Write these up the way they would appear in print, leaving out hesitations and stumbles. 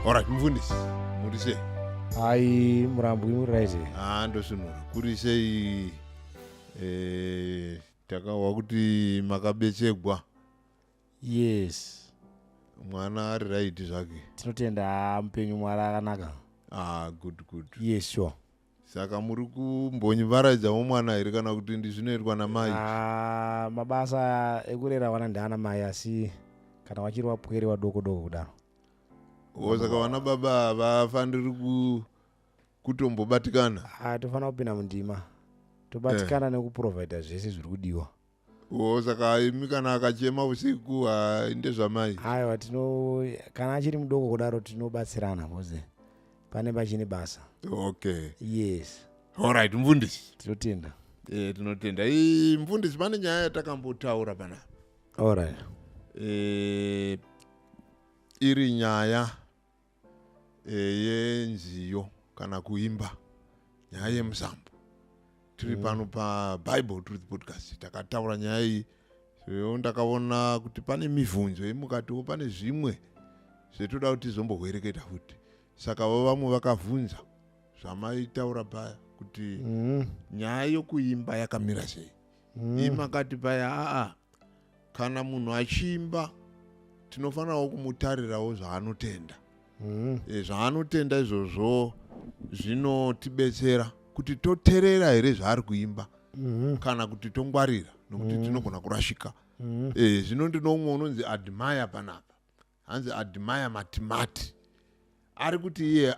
Alright, mufundisi murise. Hai murambwi muriraise. Ndosunura kurisei takawa kuti makabetsegwa. Yes. Mwana ari right zvake. Tinotenda mupenyu Mwari akanaka. Good. Yes, sure. Saka muri kumbonyivaradzawo mwana here kana kuti ndizvinoitwa namai? Mabasa ekurera vana ndaana mai asi kana vachiri vapwere vadoko kudaro. Saka vana baba havafaniri kutombobatikana? Tofanira kupinda mundima tobatikana nekuprovhaidha zvese zviri kudiwa. Saka imi kana akachema usiku ndezvamai? Aiwa, kana achiri mudoko kudaro tinobatsirana boze pane pachine basa. Okay. Yes. Alright, mufundisi. Tinotenda. Tinotenda. Mufundisi, pane nyaya yatakambotaura panapa. Alright. Iri nyaya yenziyo kana kuimba, nyaya yemusambo. Tiri pano paBible Truth Podcast takataura nyaya iyi. Ndakaona kuti pane mibvunzo yemukatiwo, pane zvimwe zvetoda kuti tizombohwereketa futi. Saka vamwe vakabvunza zvamaitaura paya kuti nyaya yokuimba yakamira sei. Imakati paya kana munhu achiimba tinofanirawo kumutarirawo zvaanotenda. Zvaanotenda izvozvo zvinotibetsera kuti toteerera here zvaari kuimba kana kuti tongwarira nokuti tinogona kurashika. Zvino ndinoumwe unonzi admire panapa, hanzi admire matimati, ari kuti iye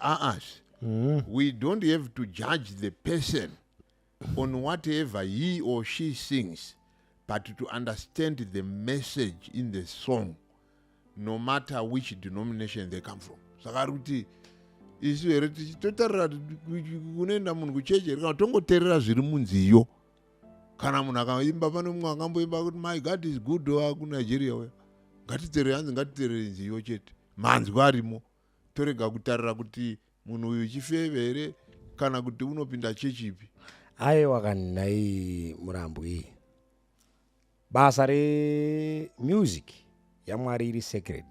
we don't have to judge the person on whatever he or she sings, but to understand the message in the song, no matter which denomination they come from. Saka ari kuti isu here tichitotarira kunoenda munhu kuchechi here kana tongoteerera zviri munziyo. Kana munhu akaimba, pane mumwe akamboimba kuti my God is good kuNigeria wewe, ngatiteerere nziyo chete, manzwi arimo. Torega kutarira kuti munhu uyu chifeve here kana kuti unopinda chechipi. Aiwa kanhai murambwi, basa remusic yaMwari iri sacred.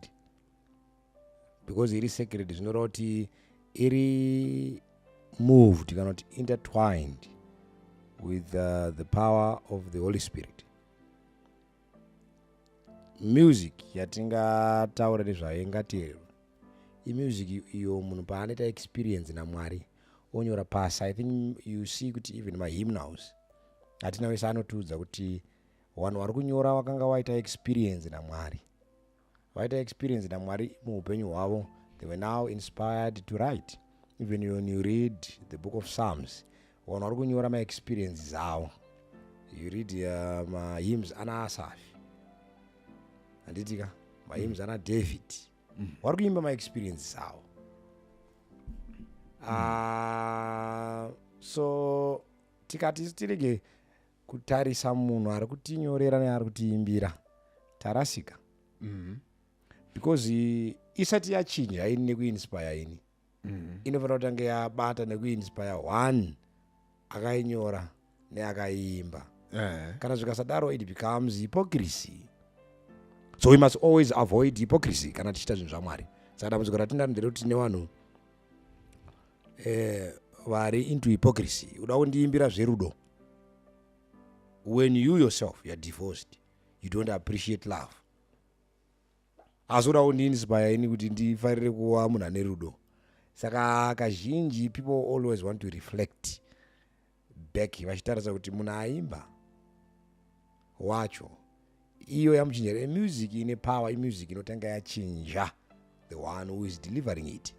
Because iri sacred zvinoreva kuti iri moved kana kuti intertwined with the power of the Holy Spirit. Music yatingataura nezvayo ingati music iyo munhu paanoita experience naMwari onyora pasi. I think you see kuti even mahymnals atina wese anotiudza kuti vanhu vari kunyora vakanga vaita experience naMwari, vaita experience naMwari muupenyu hwavo. They were now inspired to write. Even when you read the book of Psalms, vanhu vari kunyora ma-experiences avo. You read mahymns ana Asafi, handitika mahymns ana David, vari kuimba ma-experiences avo. So tikati tirege kutarisa munhu ari kutinyorera neari kutiimbira tarasika. Because isati yachinja ini nekuinspire ini, inofanira kutanga yabata nekuinspire one akainyora neakaiimba. Kana zvikasadaro it becomes hypocrisy. So we must always avoid hypocrisy kana tichita zvinhu zvaMwari. Saka dambudziko ratindaro nderekuti tine vanhu vari into hypocrisy. Uda kundiimbira zverudo, when you yourself you are divorced, you don't appreciate love. Asi uda kundiinspire ini kuti ndifarire kuva munhu ane rudo. Saka kazhinji people always want to reflect back vachitarisa kuti munhu aimba wacho iyo yamuchinjera. Music ine power, music inotanga yachinja the one who is delivering it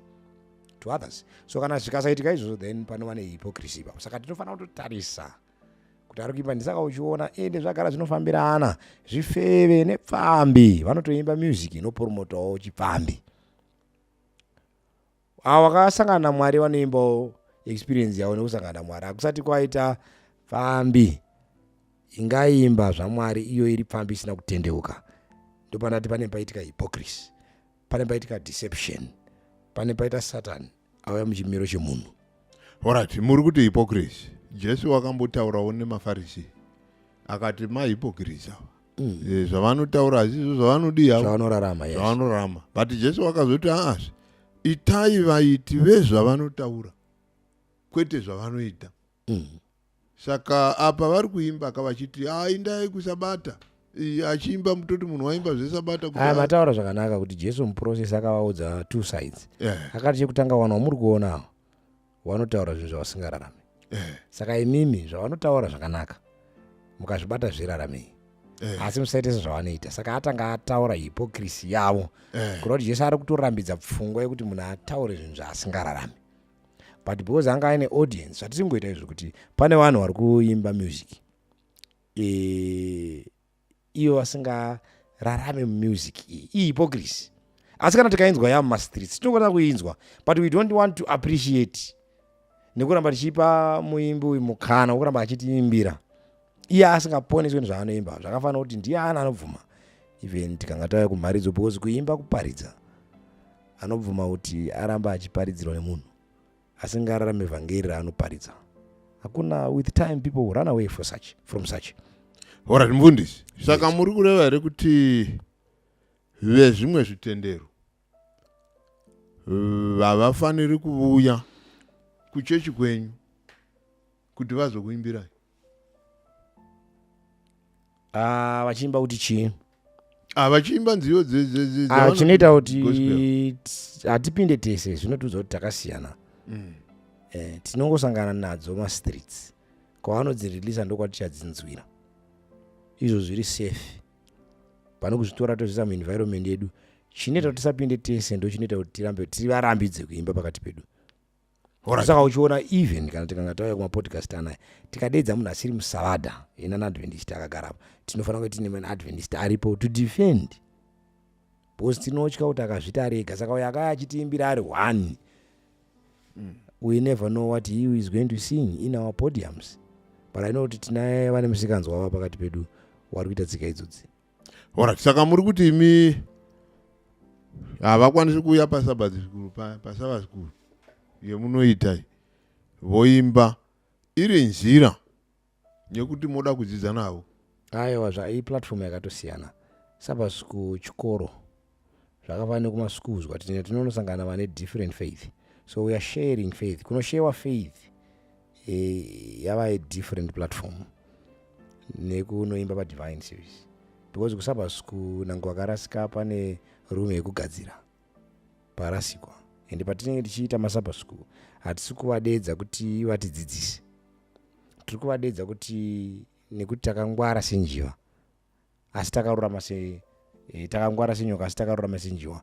to others. So kana zvikasaitika izvozvo then panova nehypocrisy papo. Saka tinofanira kutotarisa kuti ari kuimba. Ndisaka uchiona ndezvagara zvinofambirana zvifeve nepfambi vanotoimba music inopromotawo chipfambi. Avo vakasangana naMwari vanoimbawo experience yavo nekusangana naMwari. Hakusati kwaita pfambi ingaimba zvaMwari iyo iri pfambi isina kutendeuka. Ndopandati pane paitika hypocrisy, pane paitika deception, pane paita Satan auya muchimiro chemunhu. Alright, muri kuti hypocrisy. Jesu wakambotaurawo nemaFarisi akati mahypocrisy ava. Zvavanotaura hazvo zvavanodii havo, zvavanorarama. But Jesu wakazoti itai vaiti vezvavanotaura kwete zvavanoita. Saka apa vari kuimba vachiti indai kusabata, achiimba mutoti munhu waimba zvesabata mataura zvakanaka kuti Jesu muprocess akavaudza two sides. Akati chekutanga vanhu vamuri kuona vanotaura zvinhu zvavasingararami. Saka imimi zvavanotaura zvakanaka mukazvibata zviraramei, asi musaite sezvavanoita. Saka atanga ataura hypocrisy yavo kuda kuti Jesu ari kutorambidza pfungwa yekuti munhu ataure zvinhu zvaasingararami. But because anga aine audience, zvatiri kungoita izvo kuti pane vanhu vari kuimba music iyo vasingararame mumusic iyi hypocrisy. Asi kana tikainzwa yamumastreets tinogona kuinzwa, but we don't want to appreciate nekuramba tichipa muimbi uyu mukana wokuramba achitiimbira iye asingaponeswi nezvaanoimba. Zvakafanira kuti ndiye anobvuma even tikanga tauya kumharidzo, because kuimba kuparidza anobvuma kuti aramba achiparidzirwa nemunhu asingararame vhangeri raanoparidza. Hakuna, with time people will run away from such. Alright, mufundisi, saka muri kureva here kuti vezvimwe zvitendero havafaniri kuuya kuchechi kwenyu kuti vazokuimbirai? Vachiimba kuti chii? Vachiimba nziyo chinoita kuti hatipinde tese, zvinotudza kuti takasiyana. Tinongosangana nadzo mastreets kwavanodzirilisa ndokwatichadzinzwira. Izvo zviri safe pane kuzvitora tozvisa muenvironment yedu. Chinoita kuti tisapinde tese ndo chinoita kuti tivarambidze kuimba pakati pedu. Saka uchiona even kana tikanga tauya kumapodcast anaya tikadedza munhu asiri musavada inani Adventist akagara, tinofanira kuti tine Adventist aripo to defend, because tinotya kuti akazvita arega. Saka uyo akaya achitiimbira ari one, we never know what he is going to sing in our podiums. But I know kuti tinaye vane musikanzwa wava pakati pedu wari kuita tsika idzodzi. Alright, saka muri kuti imi havakwanisi kuuya paSabbath school yemunoitai voimba iri nzira yekuti moda kudzidza navo? Aiwa, iplatform yakatosiyana. Sabbath school chikoro zvakafanira kumaschools kwati tinonosangana vane different faith, so we are sharing faith. Kunoshewa faith yava a different platform nekunoimba padivine service, because kuSabbath school nange wakarasika pane room yekugadzira parasikwa, ende patinenge tichiita maSabbath school hatisi kuvadedza kuti vatidzidzise, tiri kuvadedza kuti nekuti takangwara senjiva asi takarurama takangwara senyoka asi takarurama senjiva,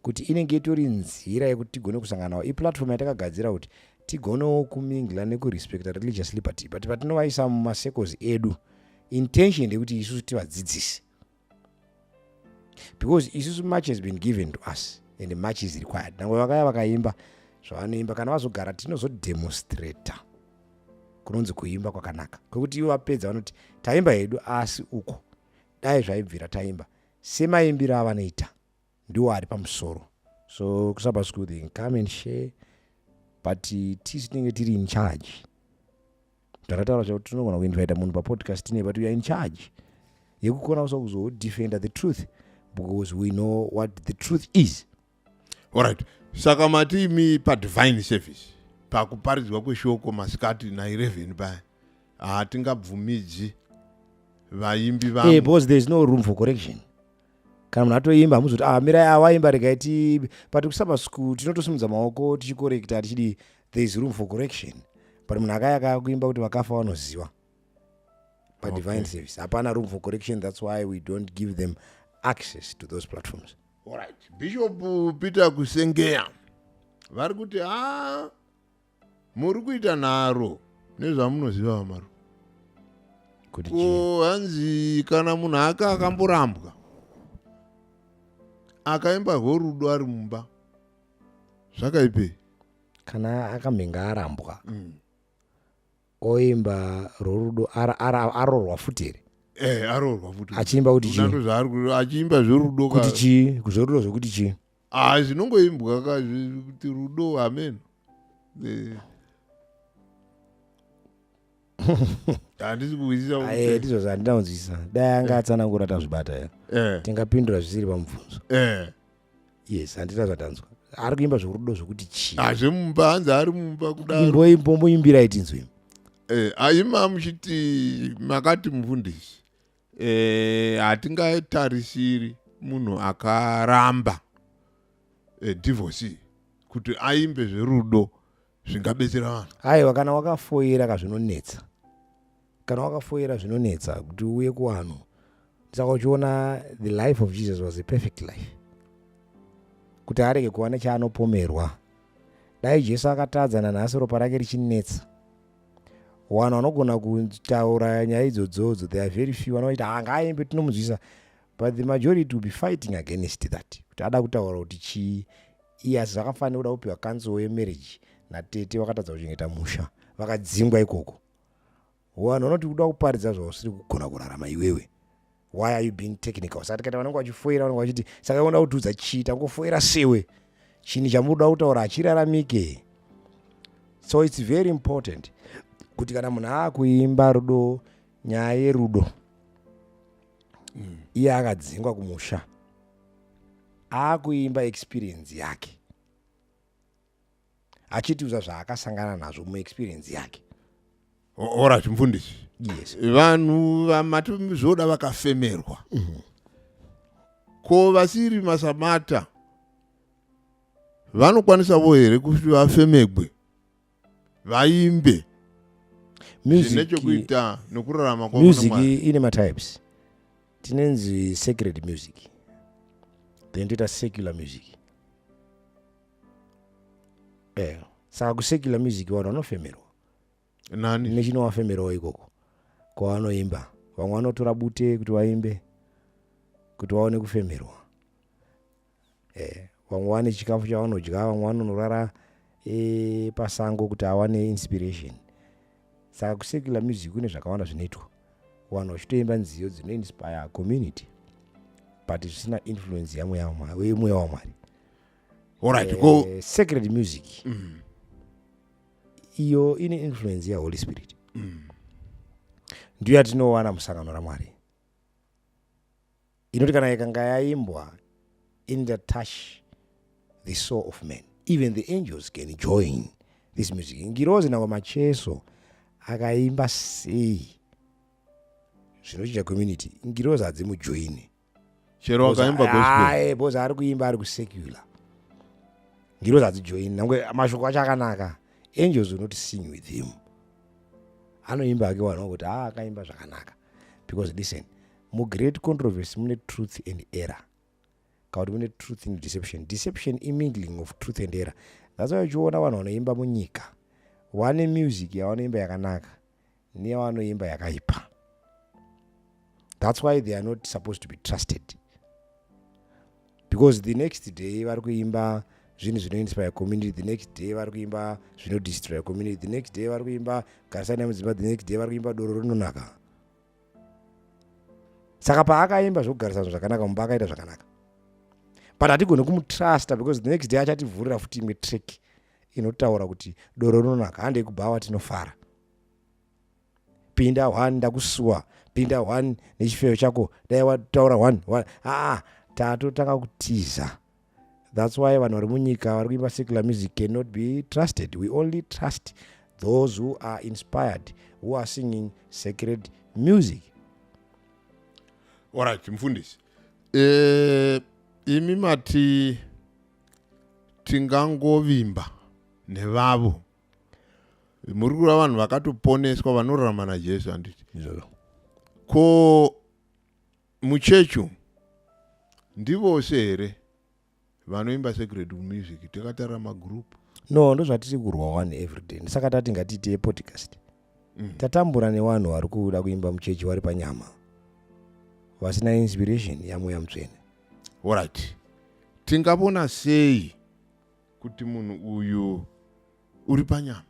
kuti inenge itori nzira yekuti tigone kusangana navo. Iplatform yatakagadzira kuti tigonewo kumingla nekurespecta religious liberty, but patinovaisa mumasecos edu intention ndekuti isusu tivadzidzise, because isusu much has been given to us and much is required. Nangwe vakaya vakaimba zvavanoimba, kana vazogara tinozodemonstrata kunonzi kuimba kwakanaka, kwekuti ivo vapedza vanoti taimba hedu asi uko dai zvaibvira taimba semaimbiro avanoita ndiwo ari pamusoro. So kuSabbath school they can come and share, but tisu tinenge tiri in charge. Takataura kuti tinogona kuinvita munhu papodcast ine, but we are in charge yekukona kuzodefenda the truth, because we know what the truth is. Alright, saka mati imi padivine service pakuparidzwa kweshoko masikati na11 paya hatingabvumidzi vaimbi vamwe, because there is no room for correction. Kana munhu atoimba hamuzoti mirai avaimba regaiti, but kuSabbath school tinotosimudza maoko tichikorekta tichidi there is room for correction. But munhu akaya akakuimba kuti vakafa vanoziva padivine service hapana room for correction. That's why we don't give them access to those platforms. Alright, Bishop Peter Kusengeya vari kuti muri kuita nharo nezvamunoziva vamaro, ko hanzi kana munhu akamborambwa akaimba rworudo ari mumba zvakaipei? Kana akamhenga arambwa oimba rworudo arorwa futi here, arorwa futi achiimba kuti chii? Achiimba zverudo kuti chii? Zverudo zvokuti chii? Zvinongoimbwa kuti rudo, amen. Handisi kuwisisa ndizvo zvandinonzwisisa. Dai anga atsanangura tazvibata tingapindura zvisiri pamubvunzo. Yes, handita zvatanzwa. ari kuimba zvorudo zvokuti chii zvemumba hanzi ari mumba kudaro imbomboimbirai tinzwi aima muchiti makati mufundisi hatingatarisiri munhu akaramba divorce kuti aimbe zverudo zvingabetsera vanhu. Aiwa, kana wakafoira kazvinonetsa, kana wakafoira zvinonetsa kuti uye kuvanhu, saka uchiona the life of Jesus was a perfect life, kuti arege kuva nechaanopomerwa. Dai Jesu akatadzana nhasi ropa rake richinetsa, vanhu vanogona kutaura nyaya idzodzo, they are very few, vanoita hangaimbe tinomunzwisa, but the majority will be fighting against that, kuti ada kutaura kuti chii iye, asi zvakafanira kuda kupiwa cancel yemarriage natete vakatadza kuchengeta musha, vakadzingwa ikoko. Vanhu vanoti kuda kuparidza zvausiri kugona kurarama iwewe. Why are you being technical? Saka kana vanenge vachifoira vanenge vachiti saka unoda kutiudza chii, tangofoira sewe, chinhu chamunoda kutaura achiraramike. So it's very important kuti kana munhu akuimba rudo, nyaya yerudo, iye akadzingwa kumusha, akuimba experience yake, achitiudza zvaakasangana nazvo muexperience yake. Ora chimfundisi. Yes. Vanhu vamati zvoda vakafemerwa. Ko vasiri masamata vanokwanisavo here kuti vafemegwe vaimbe zvine chekuita nekurarama kwavo. Music ine matypes. Tinenzi sacred music, then toita secular music. Saka kusecular music vanhu vanofemerwa. Nani? Nechinovafemerawo ikoko kwavanoimba. Vamwe vanotora bute kuti vaimbe kuti vaone kufemerwa. Vamwe vane chikafu chavanodya, vamwe vanonorara pasango kuti awane inspiration. Saka kusecular music kune zvakawanda zvinoitwa, vanhu vachitoimba nziyo dzinoinspire community, but zvisina influence yemweya waMwari. Alright, go. Sacred music iyo ine influence ya Holy Spirit. Ndiyo yatinowana musangano raMwari. Inoti kana ikanga yaimbwa in the touch the soul of man, even the angels can join this music. Ngirozi nawo macheso akaimba sei zvinochinja community, ngirozi hadzimujoini chero akaimba gospel. Bozi ari kuimba ari kusecular, ngirozi hadzijoini. Nangwe mashoko acho akanaka, angels will not sing with him. Anoimba ake vanhu kuti akaimba zvakanaka. Because listen, mu great controversy mune truth and error. Kauti mune truth and deception. Deception immingling of truth and error. That's why uchiona vanhu vanoimba munyika vane music yavanoimba yakanaka neyavanoimba yakaipa. That's why they are not supposed to be trusted. Because the next day vari kuimba zvinhu zvinoinspire community, the next day vari kuimba zvinodestroy community, the next day vari kuimba garisani mudzimba, the next day vari kuimba doro rinonaka. Saka paakaimba zvokugarisana zvakanaka mumba akaita zvakanaka, but hatigone kumutrusta because the next day achativhurira futi imwe track inotaura kuti doro rinonaka, handei kubhawa tinofara, pinda 1 ndakusuwa, pinda 1 nechifeyo chako, dai wataura 1 tatotanga kutiza. That's why vanhu vari munyika vari kuimba secular music cannot be trusted. We only trust those who are inspired, who are singing sacred music. Alright, mfundisi. Imi mati tingangovimba nevavo. Muri kureva vanhu vakatoponeswa vanorarama naJesu handiti. Ko muchechu ndivose here vanoimba sacred music takatarira magroup? No, ndozvatiri kurwa one every day. Saka tati ngatiite podcast. Tatambura nevanhu vari kuda kuimba muchechi vari panyama, vasina inspiration yamweya mutsvene. Alright, tingapona sei kuti munhu uyu uri panyama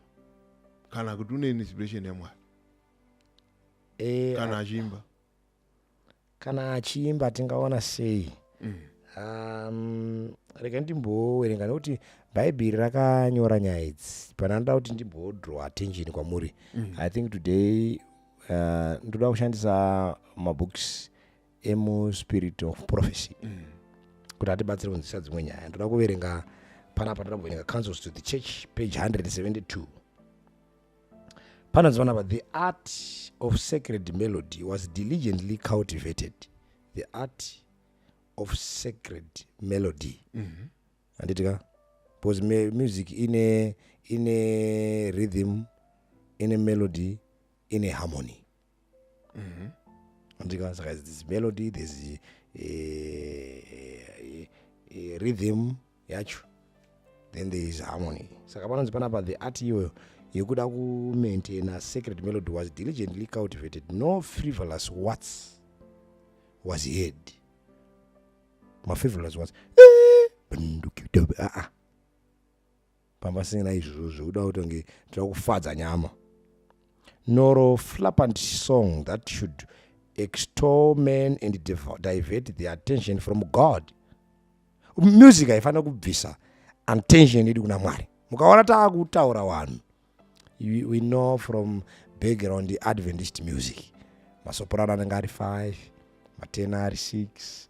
kana kuti une inspiration yaMwari kana achiimba? Kana achiimba tingaona sei? Rega ndimbowerenga nokuti bhaibheri rakanyora nyaya idzi, pana ndoda kuti ndimbodraw attention kwamuri. I think today ndoda kushandisa mabooks emu spirit of prophecy kuti atibatsire kunzwisisa dzimwe nyaya. Ndoda kuverenga panapa ndamboerenga Counsels to the Church page 172. Panonzi panapa, the art of sacred melody was diligently cultivated. The art of sacred melody. Anditika? Because music in a rhythm, in a melody, in a harmony. Anditika? So there's this melody, there's a rhythm, yacho. Then there is harmony. So panonzi panapa, the art yekuda ku maintain a sacred melody was diligently cultivated. No frivolous words was heard. My frivolous words. Pamba singina izvozvo uda kutonge kufadza nyama. Nor flippant song that should extol men and divert their attention from God. Music haifana kubvisa attention yedu kuna Mwari. Mukaona taakutaura vanhu, we know from background the Adventist music. Masoprano anenge ari 5, matena ari 6,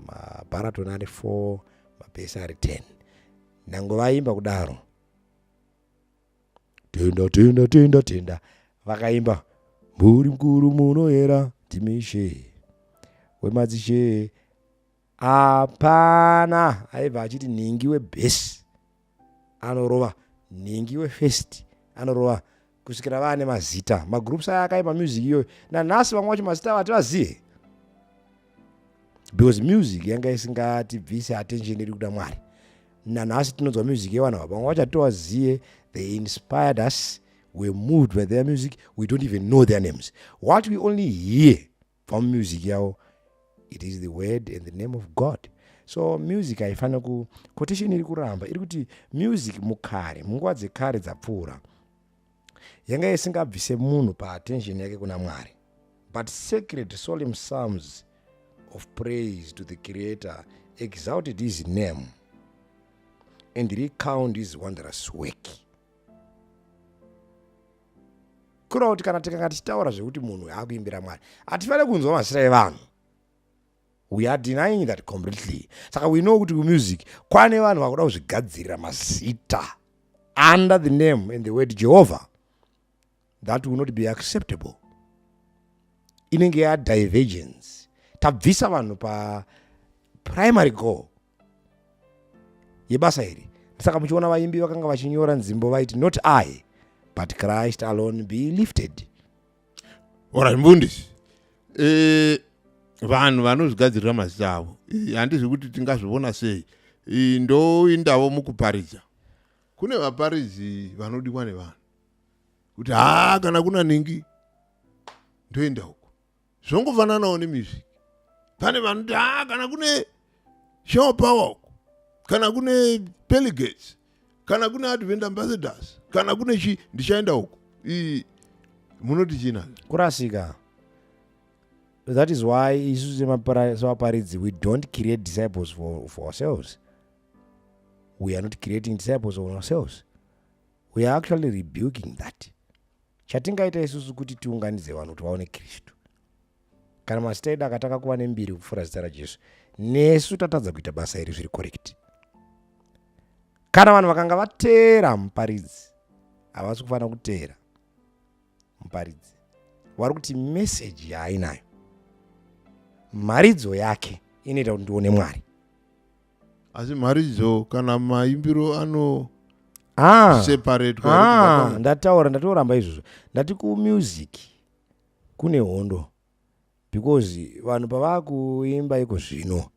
mabaraton ari 4, mabesi ari 10. Nango vaimba kudaro. Tenda tenda tenda tenda. Vakaimba muri mkuru munoera timishe. Wemadzishe. Apana aibva achiti ningi webhesi anorova, ningi wefirst anorova, kusvikira vane mazita. Magroups aya akaimba music iyoyo nanhasi vamwe vacho mazita avo hativazive, because music yanga isingatibvise attention iri kuda Mwari. Nanhasi tinonzwa music yevanhu ava, vamwe vacho hativazive. They inspired us, we moved by their music, we don't even know their names. What we only hear from music yavo, it is the word and the name of God. So music haifana ku quotation iri kuramba iri kuti music mukare, munguva dzekare dzapfuura, yanga isingabvise munhu pa attention yake kuna Mwari, but sacred solemn psalms of praise to the Creator exalted his name and recount his wondrous work. Kura kuti kana tikanga tichitaura zvekuti munhu akuimbira Mwari, hatifane kunzwa mazita evanhu. We are denying that completely. Saka we know kuti music kwane vanhu vakuda kuzvigadzirira mazita under the name and the word Jehovah. That will not be acceptable. Inenge ya divergence. Tabvisa vanhu pa primary goal yebasa iri. Saka muchiona vaimbi vakanga vachinyora nzimbo vaiti not I but Christ alone be lifted. Ora mbundisi. Vanhu vanozvigadzirira mazita avo, handizvi kuti tingazviona sei. Ndo indavo mukuparidza. Kune vaparidzi vanodiwa nevanhu kuti kana kuna ningi ndoenda huko. Zvongofananawo nemusic. Pane vanoti kana kune show power huko, kana kune delegates, kana kune Advent ambassadors, kana kune ndichaenda huko. Munoti china kurasika. That is why we don't create disciples for ourselves. We are not creating disciples for ourselves. We are actually rebuking that. Chatingaita isusu kuti tiunganidze vanhu kuti vaone Kristu. Kana mazita edu akataka kuva nembiri kupfuura zita raJesu, nesu tatadza kuita basa iri zviri correct. Kana vanhu vakanga vateera muparidzi, havasi kufanira kuteera muparidzi. Vari kuti message yaainayo, maridzo yake inoita kuti ndione Mwari. Asi maridzo kana maimbiro separate. Ndatoramba izvozvo. Ndati kumusic kune hondo, because vanhu pavakuimba iko zvino,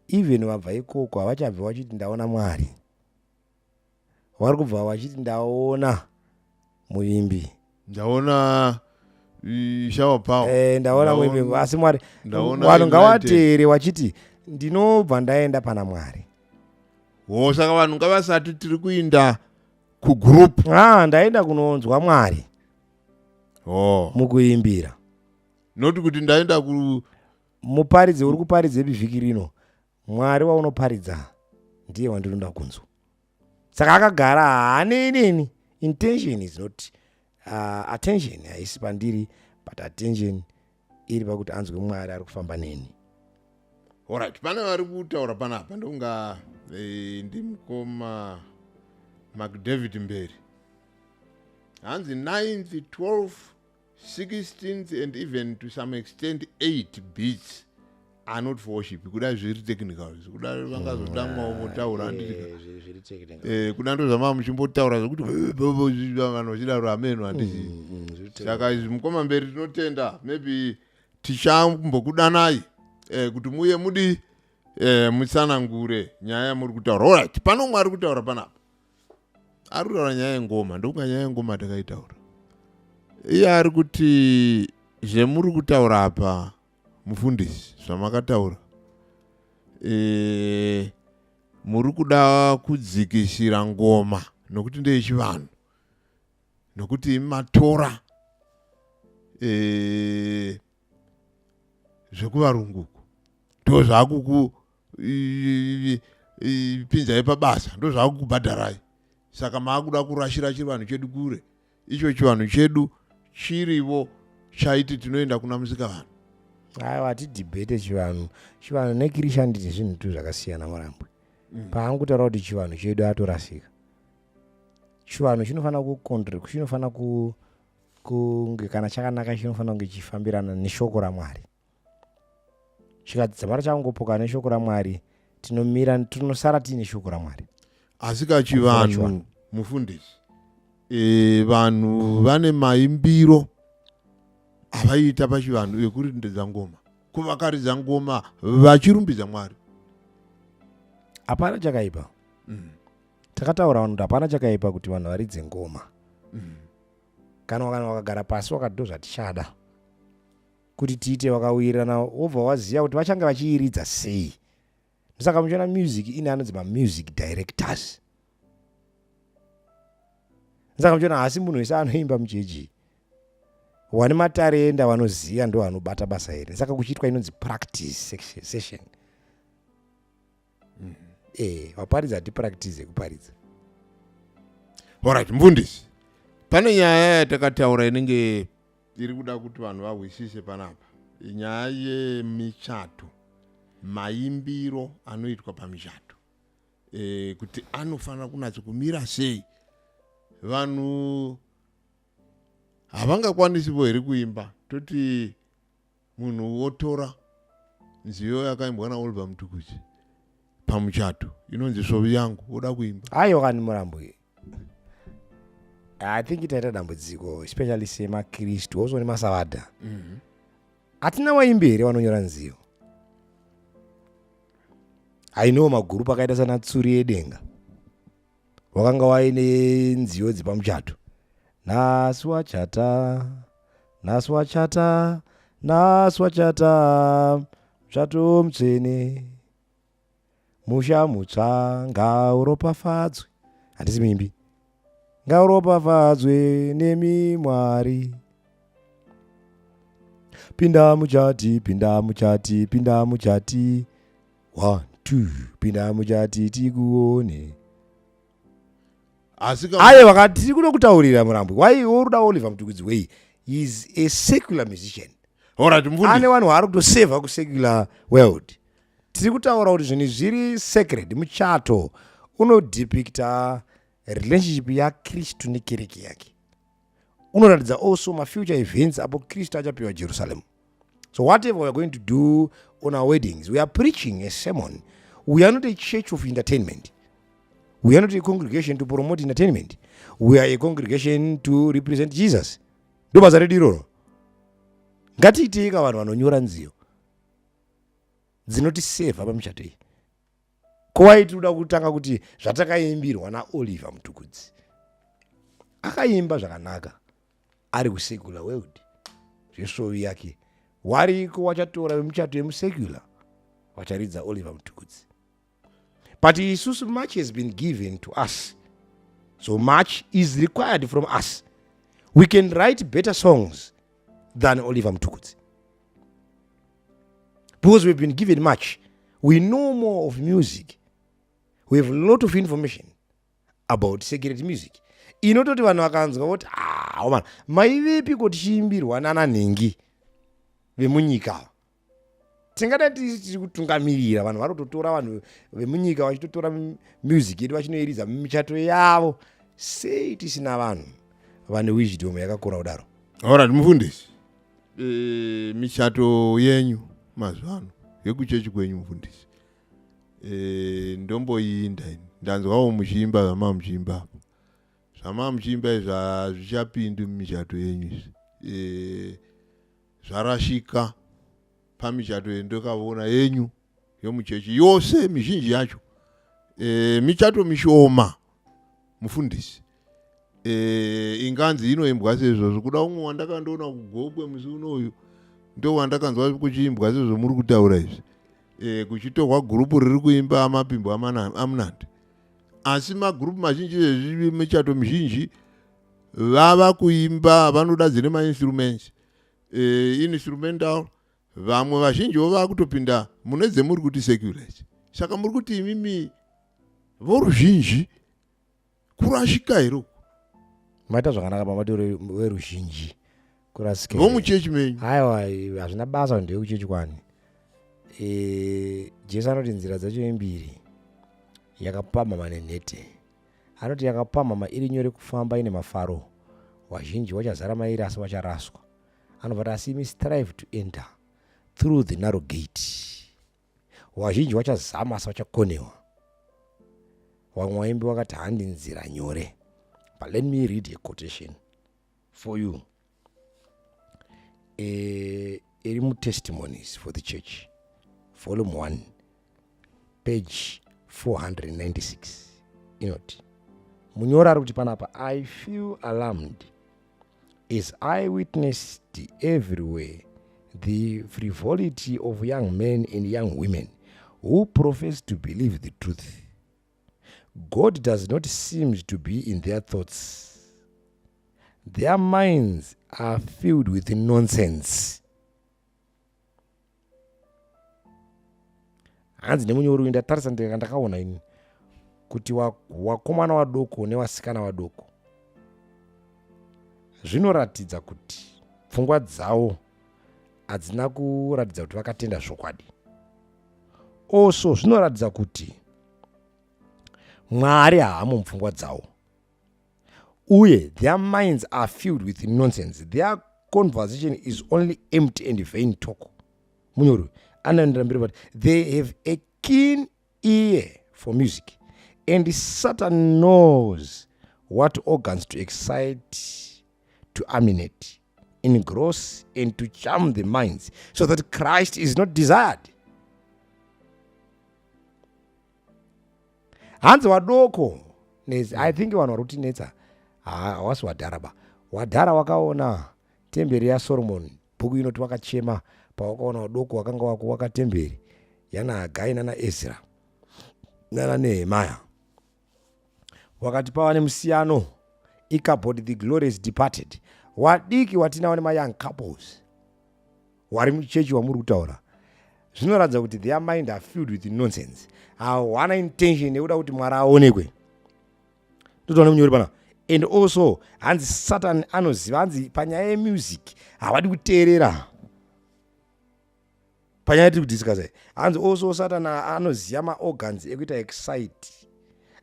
even vabva ikoko havachabva vachiti ndaona Mwari, vari kubva vachiti ndaona muimbi, ndaona shower power, ndaona muimbi. Asi Mwari, vanhu ngavateere vachiti ndinobva ndaenda pana Mwari. Saka vanhu ngavasati tiri kuinda kugroup, ndaenda kunonzwa Mwari mukuimbira, noti kuti ndaenda muparidzi uri kuparidza vhiki rino, Mwari waunoparidza ndiye wandinoda kunzwa. Saka akagara haneneni. Intention is not attention haisi pandiri, but attention iri pakuti anzwe Mwari ari kufamba neni. Alright, pane vari kutaura panapa ndonga ndimukoma McDavid Mberi. Hanzi 9th, 12th, 16th and even to some extent 8 beats are not for worship. Kuda zviri technical. Kuda vangazotangwa mutaura andika. Zviri technical. Kuda ndo zama muchimbotaura zvokuti vanhu vachidaro ameno handisi. Saka izvi mukoma Mberi tinotenda maybe tichambokudanai kuti muye mudi mutsanangure nyaya muri kutaura. Alright, pano mwari kutaura panapa. Ari kutaura nyaya yengoma, ndokunga nyaya yengoma takaitaura. Iye ari kuti zvemuri kutaura apa mufundisi zvamakataura muri kuda kudzikisira ngoma nokuti ndeyechivanhu nokuti matora zvekuvarunguku ndo zvakuku pinzai pabasa ndo zvakukubhadharai. Saka maakuda kurashira chivanhu chedu kure. Icho chivanhu chedu chirivo chaiti tinoenda kuna Musikavanhu. Aiwa hatidhibhete chivanhu nekirishaniti zvinhu tu zvakasiyana Marambwe. Paangutaura kuti chivanhu chedu atorasika. Chivanhu chinofana kunge kana chakanaka chinofana kunge chifambirana neshoko raMwari. Chikadzamara changopoka neshoko raMwari tinosara tiine shoko raMwari. Asi kachivanhu mufundisi vanhu vane maimbiro avaita pachivanhu ekurindidza ngoma, kuvakaridza ngoma vachirumbidza Mwari. Hapana chakaipa. Takataura vanhu kuti hapana chakaipa kuti vanhu varidze ngoma. Kana vakagara pasi vakadhozva tichada kuti tiite vakawirirana wobva waziva kuti vachange vachiiridza sei. Saka muchiona music ine anonzi music directors. Saka muchiona hasi munhu wese anoimba muchechi vane matarenda vanoziva ndo vanobata basa iri. Saka kuchiitwa inonzi practice session. Vaparidza hati practice yekuparidza. Alright, mufundisi, pane nyaya yatakataura inenge iri kuda kuti vanhu vahwisise panapa. Nyaya yemichato, maimbiro anoitwa pamichato, kuti anofana kunatso kumira sei. Vanhu havangakwanisipo here kuimba toti munhu wotora nziyo yakaimbwa naOliver Mtukudzi pamuchato inonzi svovi yangu oda kuimba. Aiwa kani Murambwe, I think itaita dambudziko especially semakristu also nemasavadha. Hatina vaimbi here vanonyora nziyo. I know magurupu akaita sana Tsuri Yedenga wakanga waine nziyo dzipamuchato. Nasu wachata muchato mutsvene musha mutsva ngauropafadzwe. Handisi mimbi. Ngauropafadzwe nemi Mwari. Pinda muchati 1 2 pinda muchati tikuone. Aye wakati tiri kuda kutaurira Murambwe. Why uruda Oliver Mtukudzi way? He is a secular musician. Alright, mufundisi. Ane vanhu vari kutoseva kusecular world. Tiri kutaura kuti zvinhu zviri sacred muchato unodepicta relationship yaKristu nekereke yake. Unoratidza also mafuture events apo Kristu achapiwa Jerusalem. So whatever we are going to do on our weddings, we are preaching a sermon. We are not a church of entertainment. We are not a congregation to promote entertainment. We are a congregation to represent Jesus. Ndo basa redu iroro. Ngatiitika vanhu vanonyora nziyo dzinotisevha pamuchato iyi. Kwai tinoda kutanga kuti zvatakaimbirwa naOliver Mtukudzi akaimba zvakanaka ari kusecular world zvesvovi yake. Wariko wachatora vemuchato yemusecular vacharidza Oliver Mtukudzi. But isusu much has been given to us, so much is required from us. We can write better songs than Oliver Mtukudzi because we've been given much. We know more of music. We have a lot of information about sacred music. Inototi vanhu vakanzwa kuti man, maivepi kuti chiimbirwa nananhengi vemunyika. tingada tiri kutungamirira vanhu vari kutotora vanhu vemunyika vachitotora music yedu vachinoiridza mumichato yavo. Sei tisina vanhu vane wisdom yakakura kudaro? Alright, mufundisi, michato yenyu mazuvano yekuchechi kwenyu mufundisi, ndomboiinda ini ndanzwawo muchiimba zvamamuchiimba apo. Zvamamuchiimba izvi hazvichapindi mumichato yenyu izvi, zvarashika pamichato yendakaona yenyu yomuchechi yose. Mizhinji yacho michato mishoma mufundisi, inganzi inoimbwa sezvozvo. Kuda umwe wandakandoona kugokwe musi unoyu ndo wandakanzwa kuchiimbwa sezvo muri kutaura izvi, kuchitorwa gurupu riri kuimba amapimbo amunandi. Asi magurupu mazhinji ezvi michato mizhinji vava kuimba vanoda dzine mainstruments instrumental. Vamwe vazhinji vava kutopinda mune dzemuri kuti secular. Saka muri kuti imimi voruzhinji kurashika iro maita zvakanaka pamati veruzhinji kurasika vomuchechi menyu. Haiwa, hazvina basa ndeyekuchechi kwani. Jesu anoti nzira dzacho imbiri, yakapamhama nenhete. Anoti yakapamhama iri nyore kufamba ine mafaro, wazhinji wachazara mairi asi wacharaswa. Anobva asi imi strive to enter through the narrow gate. Wazhinji wachazama asi wachakonewa. Wamwe waimbi wakati handi nzira nyore. But let me read a quotation for you. Iri mu Testimonies for the Church, volume 1, page 496. Inoti munyora ari kuti panapa, I feel alarmed as I witnessed everywhere the frivolity of young men and young women who profess to believe the truth. God does not seem to be in their thoughts. Their minds are filled with nonsense. Hanzi nemunyori ndatarisa ndakaona ini kuti wakomana vadoko nevasikana vadoko zvinoratidza kuti pfungwa dzavo hadzina kuratidza kuti vakatenda zvokwadi. Also zvinoratidza kuti Mwari haamo mupfungwa dzavo. Uye their minds are filled with nonsense. Their conversation is only empty and vain talk. Munyori anaendera mberi kuti they have a keen ear for music and Satan knows what organs to excite, to aminate, engross and to charm the minds so that Christ is not desired. Hanzi wadoko, I think vanhu vari kutinetsa hawasi wadharaba. Wadhara wakaona temberi yaSolomon, bhuku inoti wakachema pawakaona wadoko wakanga waka temberi yana Hagai nana Ezra nana Nehemia. Wakati pava nemusiyano, Ichabod the glorious departed. Wadiki watinawo nema young couples wari muchechi wamuri kutaura, zvinoratidza kuti their mind are filled with nonsense. Hawana intention yekuda kuti Mwari aonekwe. Totoona munyori pana. And also hanzi Satan anoziva, hanzi panyaya yemusic havadi kuteerera panyaya tiri kudiscussa. Hanzi also Satan anoziva maorgans ekuita excite,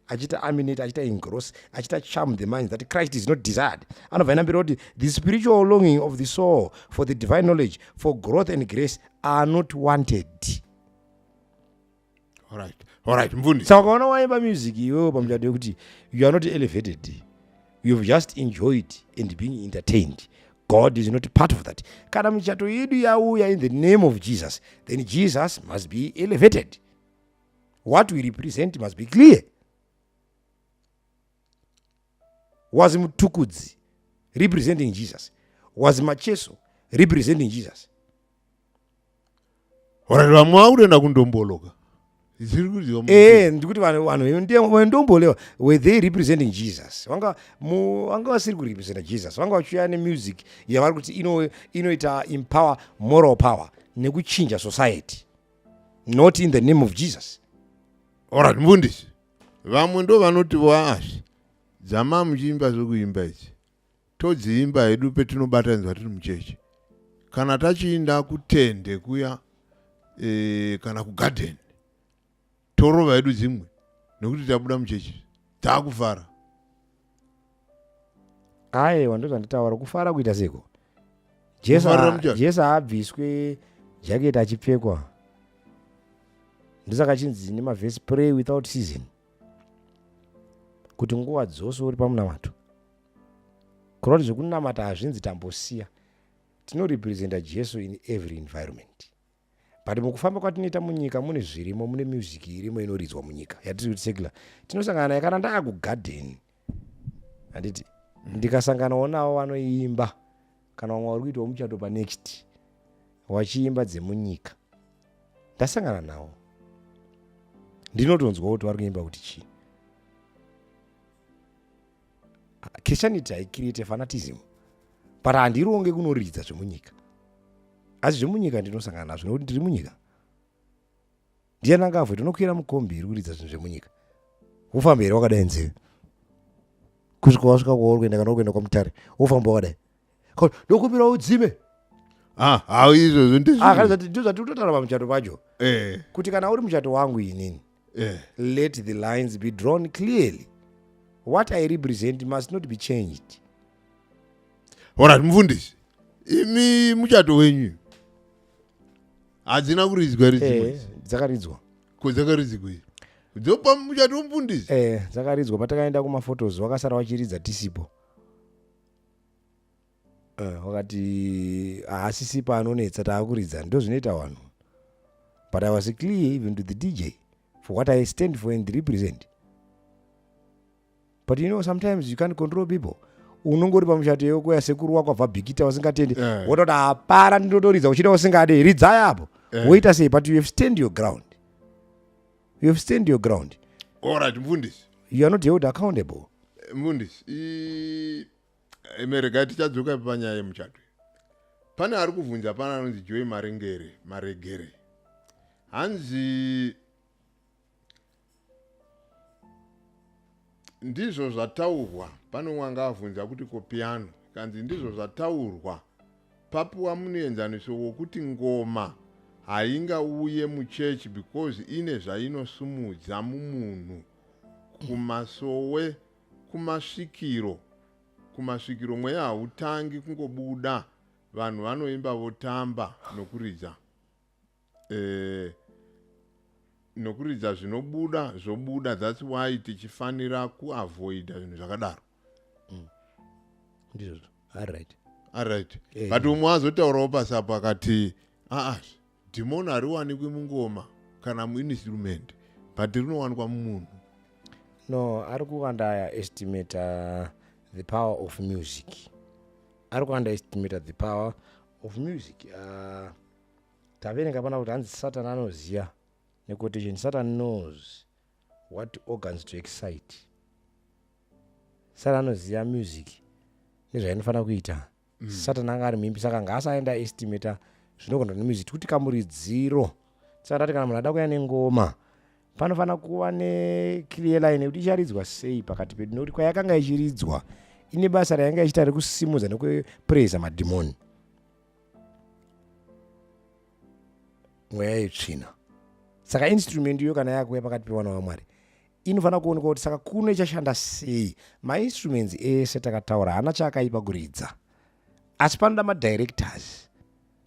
achita aminate, achita engross, achita charm the minds that Christ is not desired. Anobva inambira kuti the spiritual longing of the soul for the divine knowledge, for growth and grace are not wanted. Alright, mfundi. Saka ukaona waimba music iwewe pamuchato yekuti you are not elevated, you've just enjoyed and being entertained, God is not part of that. Kana michato yedu yauya in the name of Jesus, then Jesus must be elevated. What we represent must be clear. Was Mutukudzi representing Jesus? Was Macheso representing Jesus? Alright, vamwe vakuenda kundomboloka. Ndikuti vanhu vendombolewa, were they representing Jesus? Vanga vasiri kurepresenta Jesus. Vanga vachiuya nemusic yavari kuti inoita empower moral power nekuchinja society, not in the name of Jesus. Alright, mfundisi, vamwe ndo vanoti vaazvi dzama muchiimba zvokuimba idzi todziimba hedu petinobatanidza tiri muchechi. Kana tachiinda kutende kuya kana kugarden torova hedu dzimwe nekuti tabuda muchechi taakufara. aiwa ndozvanditaura kufara kuita seko Kufarira muchato. jesu haabviswe jaketi achipfekwa ndosaka chinzi nemavhesi pray without season kuti nguva dzose uri pamunamato kureva kuti zvekunamata hazvinzi tambosiya tinorepresenta jesu in every environment but mukufamba kwatinoita munyika mune zvirimo mune music irimo inoridzwa munyika yatiri kuti secular tinosangana naye kana ndaa kugarden handiti ndikasanganawo navo vanoimba kana vamwe vari kuitawo muchato panext vachiimba dzemunyika ndasangana navo ndinotonzwa kuti vari kuimba kuti chii. Christianity haicreate fanatism but handironge kunoridza zvemunyika asi zvemunyika ndinosangana nazvo nekuti ndiri munyika ndianangavwe tinokwira mukombi iri kuridza zvinhu zvemunyika wofamba here wakadai nzeve kusvika wasvika kwauri kuenda kana uri kuenda kwamutare wofamba wakadai ndokumbira udzime izvozvo ndozvati utotaura pamuchato pacho kuti kana uri muchato wangu inini let the lines be drawn clearly. What I represent must not be changed. Alright, mufundisi, imi muchato wenyu hadzina kuridzwa ridzimwe? Dzakaridzwa. Dzakaridzwa dzopa muchato womufundisi? Dzakaridzwa patakaenda kumafotos wakasara wachiridza tisipo. Wakati haasisipa anonetsa taakuridza ndo zvinoita vanhu. But I was clear even to the DJ for what I stand for and represent. But you know, sometimes you can't control people. Unongori pamuchato yoko yasekuru wako abva bhikita usingatendi wototi hapara ndinotoridza uchida usingade ridzai apo woita sei but you have stand your ground. You have stand your ground. Alright, mufundisi, you are not held accountable. Mufundisi, emerega tichadzoka panyaya yemuchato. Pane ari kuvhunza pana anonzi Joy Maregere hanzi ndizvo zvataurwa. Pane mwanga avhunza kuti kopiano kanzi ndizvo zvataurwa papuwa munoenzaniso wokuti ngoma haingauye muchechi because ine zvainosumudza mumunhu kumasowe kumasvikiro mweya hautangi kungobuda vanhu vanoimba votamba nokuridza zvobuda. That's why tichifanira kuavoida zvinhu zvakadaro. Ndizvo. Alright. But umwe azotaurawo pasapo akati dhimoni hariwanikwi mungoma kana muinstrument but rinowanikwa mumunhu. No, ari kuanda estimate the power of music. Ari kuanda estimate the power of music. Taverenga pana kuti hanzi Satan anoziya. The quotation, Satan knows what organs to excite. Satan anoziya music nezvainofanira kuita. Satan anga ari mimbi saka ngaasaenda estimata zvinogona nemusic kuti kamuridziro. Saka tati kana munhu ada kuya nengoma panofanira kuva neclear line kuti icharidzwa sei pakati pedu nokuti kwayakanga ichiridzwa ine basa rayanga ichita rekusimudza nekupraiza madhimoni. Mweya yetsvina. Saka instrument iyo kana yakuya pakati pevana vaMwari inofanira kuonekwa kuti saka kuno ichashanda sei. Mainstruments ese takataura hana chaakaipa kuridza asi panoda madirectors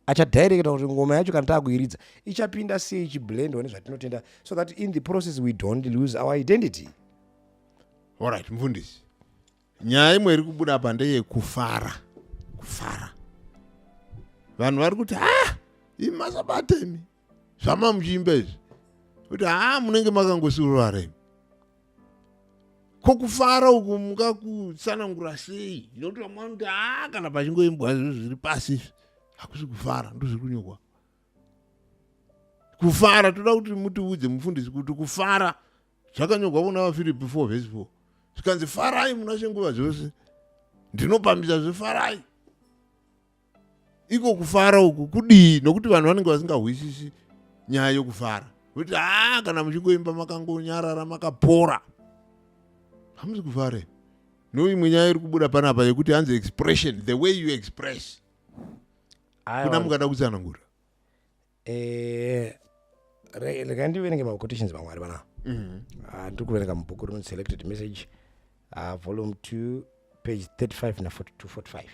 achadirecta kuti ngoma yacho kana taakuiridza ichapinda sei ichiblendwa nezvatinotenda so that in the process we don't lose our identity. Alright, mufundisi, nyaya imwe iri kubuda apa ndeyekufara. Vanhu vari kuti imasabatemi zvama muchiimba izvi kuti munenge makangosurura imi kokufara uku mungakutsanangura sei? Nokuti vamwe vanoti kana pachingoimbwa zvinhu zviri pasi hakusi kufara, ndozviri kunyokwa. Kufara toda kuti mutiudze mufundisi kuti kufara zvakanyogwa kuna vaFilipi 4:4 zvikanzi farai muna shenguva dzose ndinopambisa zvefarai. Iko kufara uku kudii? Nokuti vanhu vanenge vasingahwisisi nyaya yokufara kuti kana muchingoimba makangonyarara makapora hamusi kufara. Noimwe nyaya iri kubuda panapa yekuti hanzi expression, the way you express kuna mungada kutsanangura. rega ndiverenge maquotations mamwari pana ndiri kuverenga mubhuku rinonzi Selected Message volume 2 page 35 na 42-45.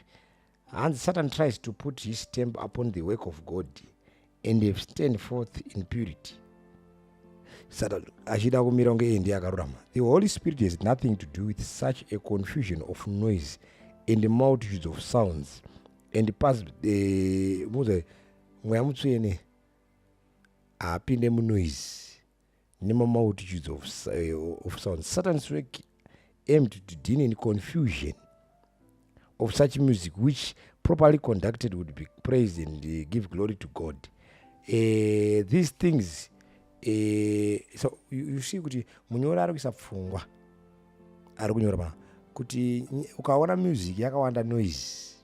Hanzi Satan tries to put his stamp upon the work of God and stand forth in purity. Satan achida kumira kunge iye ndiye akarurama. The Holy Spirit has nothing to do with such a confusion of noise and multitudes of sounds and pass mweya mutsvene haapinde munoise nemamultitudes of sounds. Satan's work aimed to deal in confusion of such music which properly conducted would be praised and give glory to God. These things so you see kuti munyori ari kuisa pfungwa ari kunyora pana kuti ukaona music yakawanda noise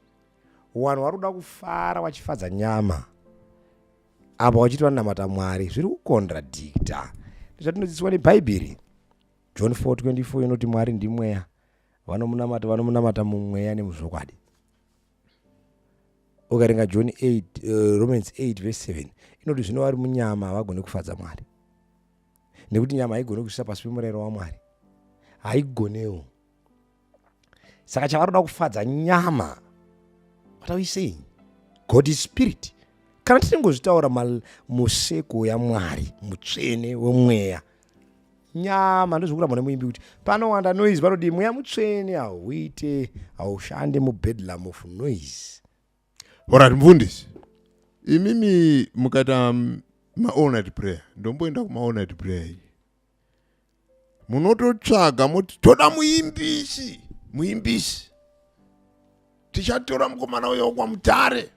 vanhu vari kuda kufara vachifadza nyama apa vachiti vanamata Mwari zviri kukontradicta nezvatinodzidziswa nebhaibheri. John 4:24 inoti Mwari ndimweya, vanomunamata mumweya nemuzvokwadi. Ukarenga John 8 Romans 8:7 inoti zvino vari munyama havagoni kufadza Mwari nekuti nyama haigoni kusvisa pasi pemurayiro waMwari, haigonewo. Saka chavari kuda kufadza nyama. What are we saying? God is spirit. Kana tichingozvitaura museko yaMwari mutsvene wemweya, nyama ndozvokuramba nemuimbi kuti panowanda noise panodi mweya mutsvene hauite, haushande mubedlam of noise. Alright, mfundisi, imimi mukaita ma-all-night prayer, ndomboenda kuma-all-night prayer iyi, munototsvaga moti toda muimbisi, tichatora mukomana uya kwaMutare.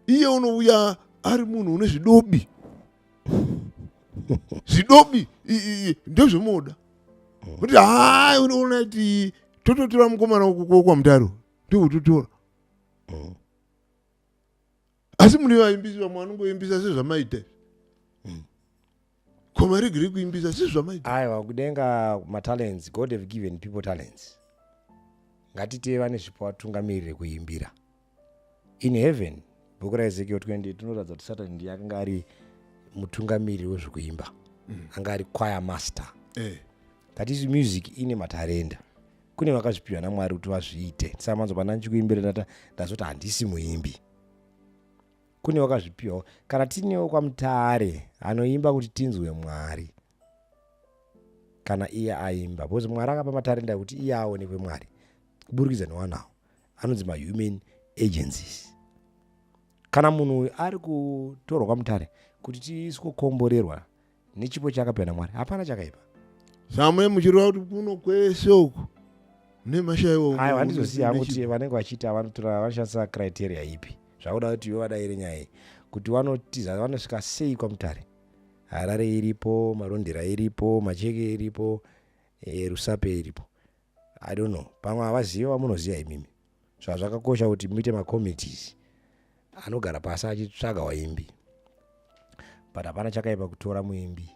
Iye unouya ari munhu une zvidobi ndezvemoda kuti hai unoona kuti tototora mukomana kwaMutare ndototora. Asi muri vaimbisi vamwe vanongoimbisa sezvamaita, koma regere kuimbisa sezvamaita. Aiwa, kudenga matalents, God have given people talents. Ngatiteva nezvipo vatungamirire kuimbira. In heaven, bhuku raEzekiel 20 tunoratidza kuti Satani ndiye akanga ari mutungamiriri wezvekuimba, anga ari choir master. That is, music ine matarenda. Kune vakazvipiwa naMwari kuti vazviite. Saka manzo pana ndichikuimbira ndazoti handisi muimbi. Kune vakazvipiwa. Kana tinewo kwaMutare anoimba kuti tinzwe Mwari. Kana iye aimba, because Mwari akapa matarenda kuti iye aonekwe Mwari kuburikidza newanawo, anonzi human agencies. Kana munhu ari kutorwa kwaMutare kuti tisikokomborerwa nechipo chakapiwa naMwari, hapana chakaipa. Samwe muchirwa kuti kuno kwese uku nemashaiwo. Aiwa, handizoziva kuti vanenge vachiita vanoshandisa criteria ipi. Zvakuda kuti ivo vadaire nyaya iyi kuti vanotiza vanosvika sei kwaMutare. Harare iripo, Marondera iripo, Macheke iripo, Rusape iripo. I don't know. Pamwe havaziva vamunoziva imimi. Zvakakosha kuti muite macommittees anogara pasi achitsvaga waimbi. But hapana chakaipa kutora muimbi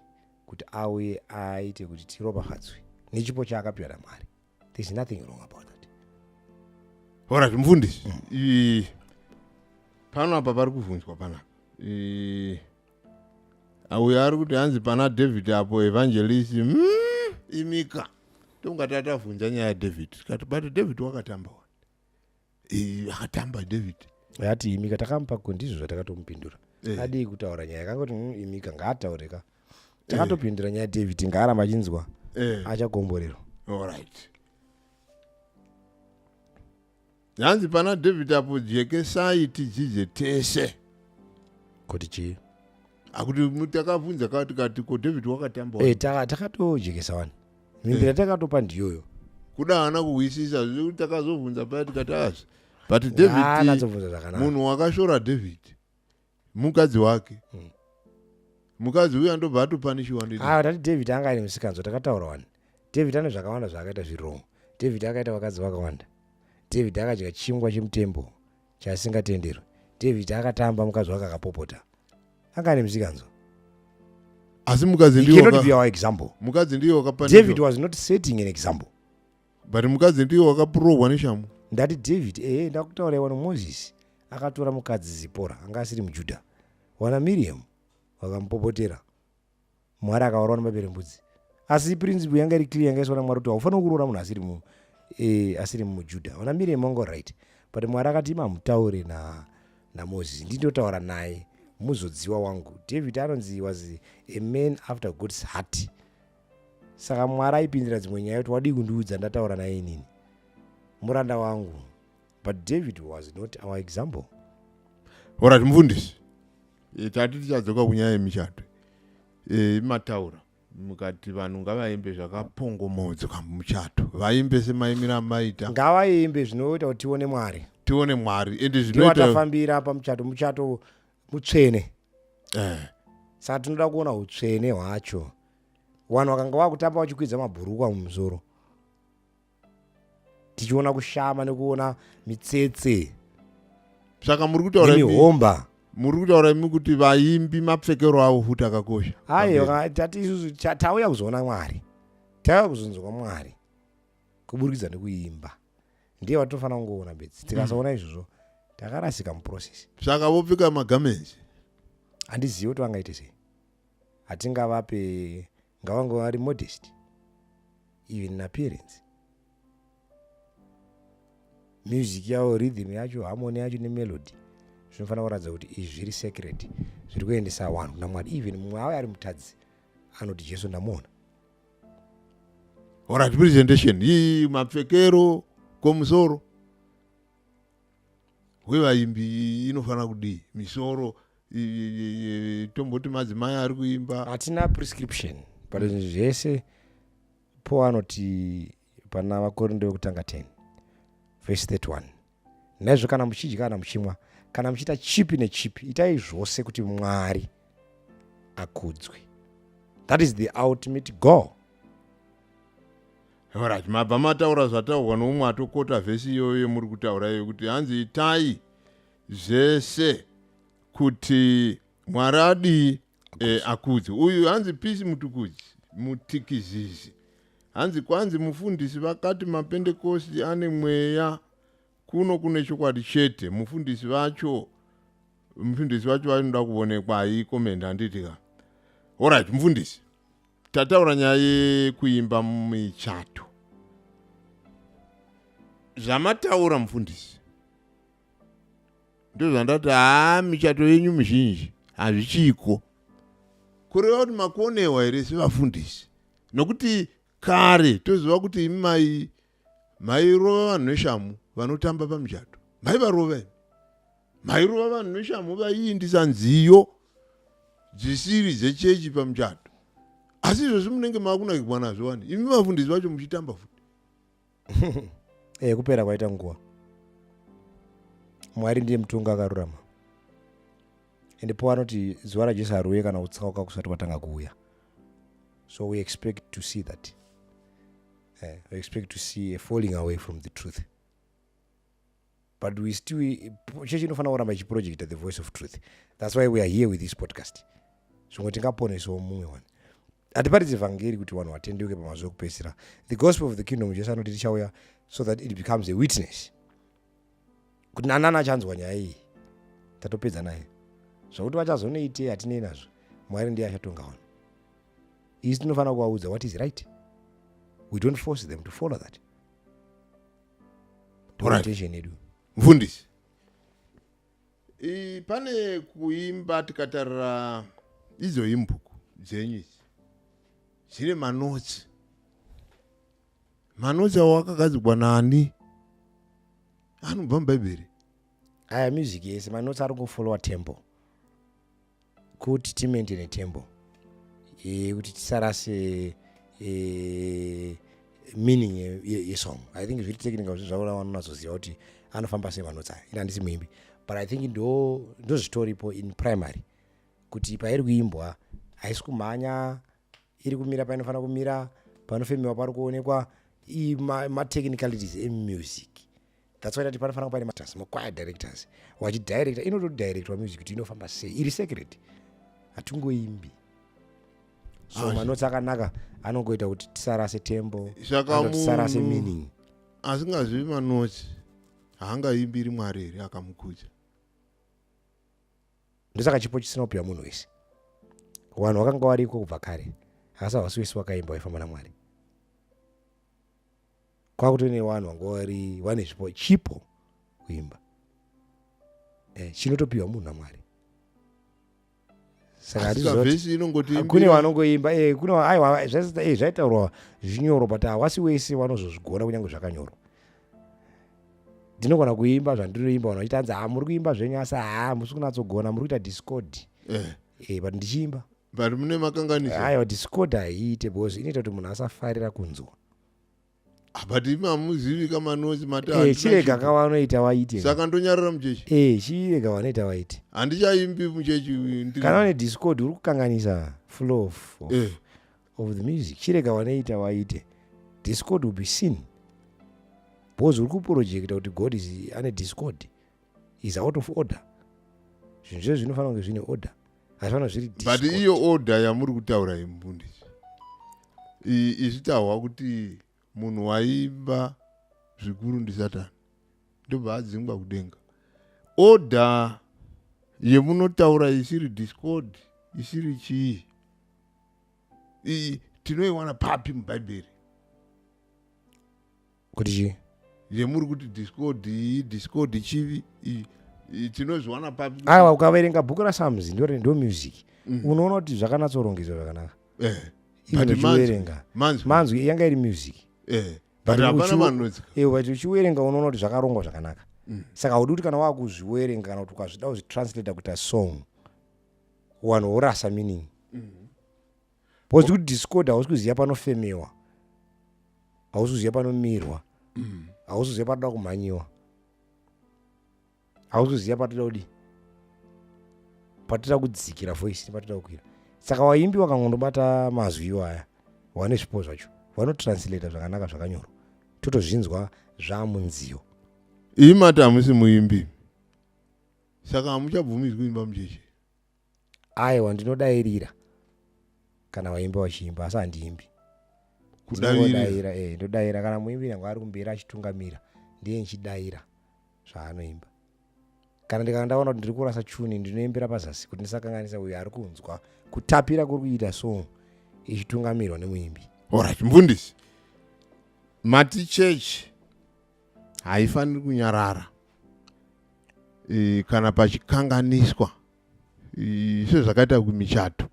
kuti auye aite kuti tiropafadzwe nechipo chaakapiwa naMwari. There's nothing wrong about that. Alright, mfundisi. Pano apa pari kuvunzwa panapa. Auya ari kuti hanzi pana David apo evangelist imika. Tongati tavhunza nyaya yaDavid. Kati bati David wakatamba wani. Akatamba David. Yati imika takamupa kundizvo zvatakatomupindura. Adii kutaura nyaya yakangoti imika ngaataureka. Takatopindura nyaya yaDavid ngaaramba achinzwa. Achakomborerwa. Alright. Hanzi pana David apo jeke saiti jije tese. Kuti chii? Akuti mutakavunza kati ko David wakatamba wani. Takatojekesa wani. Mimbira takatopa ndiyoyo. Kuda hana kuwisisa zvekuti takazovunza paya tikati but David munhu wakashora David mukadzi wake. Mukadzi uya ndobva atopanishiwa ndini. Tati David anga ari musikanzwa takataura wani. David ane zvakawanda zvaakaita zvirongo. David akaita vakadzi vakawanda. David akadya chingwa chemutembo chasingatenderwi. David akatamba mukadzi wake akapopota. Anga ane musikanzwa. Asi mukadzi ndiyo cannot be our example. Mukadzi ndiyo wakapanishiwa. David was not setting an example. But mukadzi ndiyo wakapurohwa neshamu. Ndati David ndakutaura wano Moses akatora mukadzi Zipora anga asiri mujudha, wana Miriam wakamupopotera, Mwari akavarwa nemaperembudzi. Asi principle yanga iri clear yangaiswa naMwari kuti haufaniri kuroora munhu asiri mujudha. Wana Miriam wango right, but Mwari akati mamutaure na Moses, ndinotaura naye muzodziwa wangu. David anonzi was a man after God's heart. Saka Mwari aipindira dzimwe nyaya kuti wadi kundiudza ndataura naye inini, muranda wangu. But David was not our example. Alright, mufundisi, tati tichadzoka kunyaya yemichato. Mataura mukati vanhu ngavaimbe zvakapongomodzoka muchato, vaimbe semaimira maita, ngavaimbe zvinoita kuti tione Mwari ende zvinoita tafambira muchato mutsvene. Saka tinoda kuona utsvene hwacho. Vanhu vakanga vakutamba vachikwidza mabhurukwa mumusoro, tichiona kushama nekuona mitsetse. Saka muri kutaura mihomba, muri kutaura imi kuti vaimbi mapfekero avo futi akakosha. Aiwa, tati isusu tauya kuzoona Mwari, tauya kuzonzwa Mwari kuburikidza nekuimba. Ndiye watofanira kungoona bedzi. Tikasaona izvozvo takarasika muprocess. Saka vopfeka magamenzi, handizivi kuti vangaite sei. Hatingavape, ngavange vari modest even in appearance. Music yavo, rhythm yacho, harmony yacho nemelody zvinofanira kuratidza kuti izvi zviri sacred, zviri kuendesa vanhu kuna Mwari. Even mumwe avo ari mutadzi anoti Jesu ndamuona. Alright, presentation iyi mapfekero komusoro wevaimbi inofanira kudii? Misoro tomboti madzimai ari kuimba, hatina prescription, but zvese Paul anoti pana vaKorinde vekutanga 10 verse 31, naizvo kana muchidya kana muchimwa kana muchiita chipi nechipi, itai zvose kuti Mwari akudzwe. That is the ultimate goal. Alright, mabva mataura zvataurwa noumwe atokota vhesi iyoyo muri kutaura iyo kuti hanzi itai zvese kuti Mwari adii akudzwe. Uyu hanzi Pisi Mutikizizi, hanzi kwanzi mufundisi vakati mapendekosti ane mweya kuno kune chokwadi chete. Mufundisi vacho vanoda kuonekwa aikomenda handitika. Alright, mufundisi, tataura nyaya yekuimba mumichato. Zvamataura mufundisi ndozvandati michato yenyu mizhinji hazvichiko. Kureva kuti makuonewa here sevafundisi, nokuti kare toziva kuti imi mairova vanhu neshamu vanotamba pamuchato, maivarova imi, mairova vanhu neshamu vaiindisa nziyo dzisiri dzechechi pamuchato. Asi izvozvi munenge makunakirwa nazvo wani, imi vafundisi vacho muchitamba futi. Kupera kwaita nguva. Mwari ndiye mutongi akarurama, ende Paul anoti zuva raJesu haruuye kana kutsauka kusati kwatanga kuuya. So we expect to see that. We expect to see a falling away from the truth. But we still, church inofanira kuramba ichiprojecta the voice of truth. That's why we are here with this podcast. Zvimwe tingaponesawo mumwe wani. Hatiparidzi vhangeri kuti vanhu vatendeuke pamazuva ekupedzisira. The gospel of the kingdom Jesu anoti tichauya so that it becomes a witness. Kuti nani achanzwa nyaya iyi tatopedza naye. Zvokuti vachazonoitei hatinei nazvo, Mwari ndiye achatonga vanhu. Isi tinofanira kuvaudza what is right. We don't force them to follow that. Intention yedu. Mfundisi, pane kuimba tikatarira idzo imbuku dzenyu idzi dzine manotsi. Manotsi awo akagadzirwa nani? Anobva muBhaibheri. Aya music yese manotsi ari kufollowa temple, kuti timaintain temple, kuti tisarase meaning yesong. I think zviri technical zvavaura vanonazoziva kuti anofamba sei manotsi aya. Ina handisi muimbi, but I think ndo zvitoripo in primary kuti pairi kuimbwa haisi kumhanya, iri kumira painofanira kumira, panofemiwa pari kuonekwa, technicalities emusic. That's why that panofanira paine masters, choir directors vachidirector, inotodirectwa music kuti inofamba sei, iri sacred, hatingoimbi. So manotsi akanaka anongoita kuti tisarase temple, tisarase meaning. Asingazivi manotsi haangaimbiri Mwari here akamukudza. ndosaka chipo chisina kupiwa munhu wese. Vanhu vakanga variko kubva kare akasavasi wese wakaimba waifamba naMwari. Kwakutone vanhu vanga vari vane zvipo chipo kuimba chinotopiwa munhu naMwari. Saka kune vanongoimba aiwa zvaitaurwa zvinyorwa but havasi wese vanozozvigona kunyange zvakanyorwa. Ndinogona kuimba zvandinoimba vanhu vachitanzi muri kuimba zvenyu asi musi kunatsogona muri kuita discord but ndichiimba but mune makanganisa aiwa discord haiite because inoita kuti munhu asafarira kunzwa. But imamuzivi kama nozi chirega kavanoita vaite saka ndonyarara muchechi chirega vanoita vaite handichaimbi muchechi kana vane discord uri kukanganisa flow of the music. Chirega vanoita vaite discord will be seen because uri kuprojecta kuti God is ane discord is out of order. Zvinhu zvezvo zvinofanira kunge zvine order hazvifana zviri discord. But iyo order yamuri kutaura imbundisi ichitahwa kuti munhu waimba zvikuru ndiSatani ndobva adzingwa kudenga. Order yemunotaura isiri discord isiri chii tinoiwana papi mubhaibheri kuti chii yemuri kuti discord chivi tinozviwana papi. Aiwa ukaverenga bhuku raSpurs ndo music unoona kuti zvakanatsorongedzwa zvakanaka. But manzwi yanga iri music but uchiwerenga unoona kuti zvakarongwa zvakanaka. Saka udi kuti kana wakuzviwerenga kana kuti ukazvida kuzvitranslata kuita song wanhu worasa meaning because kuti discord hausi kuziva panofemewa, hausi kuziva panomirwa, hausi kuziva panoda kumhanyiwa, hausi kuziva patoda kudi patoda kudzikira voice patoda kukwira. Saka waimbi wakangondobata mazwi iwaya wane zvipo zvacho vanotranslata zvakanaka zvakanyorwa totozvinzwa zvamunziyo. Imati hamusi muimbi saka hamuchabvumidzwi kuimba muchechi. Aiwa ndinodairira kana waimba wachiimba asi handiimbi. Kudairira ndodaira kana muimbi nangu ari kumberi achitungamira ndiye nchidaira zvaanoimba. Kana ndikanga ndaona kuti ndiri kurasa chuni ndinoimbira pazasi kuti ndisakanganisa uyo ari kunzwa kutapira kuri kuita song ichitungamirwa nemuimbi. Alright, mvundisi mati church haifaniri kunyarara kana pachikanganiswa sezvakaita kumichato.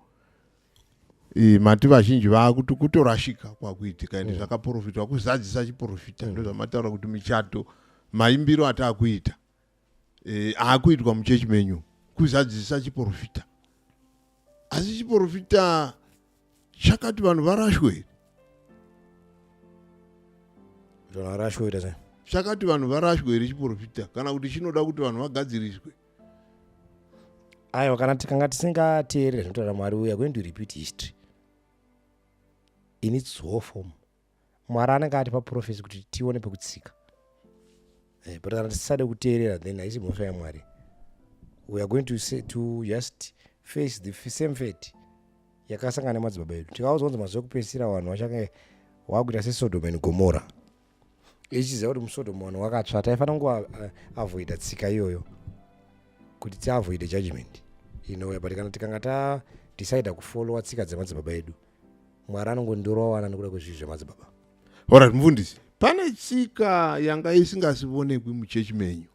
Mati vazhinji vakuti kutorashika kwakuitika ende zvakaprofitwa kuzadzisa chiprofita ndozvamataura kuti michato maimbiro ataakuita aakuitwa muchechi menyu kuzadzisa chiprofita. Asi chiprofita chakati vanhu varashwe chakati vanhu varashwe here chiprofita kana kuti chinoda kuti vanhu vagadziriswe. Aiwa kana tikanga tisingateerera zvinotaura Mwari we are going to repeat history in its whole form. Mwari anenge atipa prophecy kuti tione pekutsika but kana tisade kuteerera then haisi mhosva yaMwari. We are going to just face the same fate yakasangana nemadzibaba edu. Tikaudzwa kunzi mazuva ekupedzisira vanhu vachange vakuita seSodom and Gomorrah. Ichiziva kuti muSodom vanhu vakatsva taifanira kungoavoida tsika iyoyo kuti tiavoide judgment inouya. But kana tikanga tadecida kufollowa tsika dzemadzibaba edu Mwari anongondirowana nekuda kwezvinhu zvemadzibaba. Alright, mvundisi pane tsika yanga isingasivonekwi muchechi menyu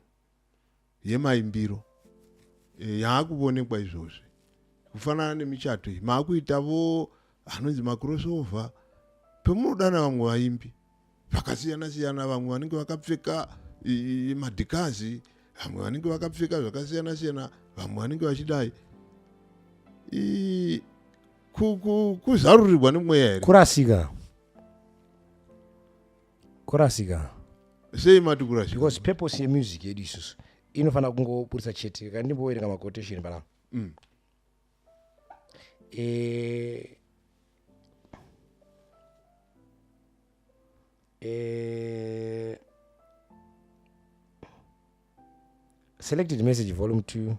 yemaimbiro yaakuonekwa izvozvi kufanana nemichato iyi maakuitavo anonzi macrossover pemudana vamwe vaimbi vakasiyana siyana, vamwe vanenge vakapfeka madhikazi, vamwe vanenge vakapfeka zvakasiyana siyana, vamwe vanenge vachidai kuzarurirwa nemweya here kurasika sei mati kurasika because purpose yemusic yedu isusu inofanira kungoburisa chete. Kana ndimbowerenga maquotation pana Selected Message Volume 2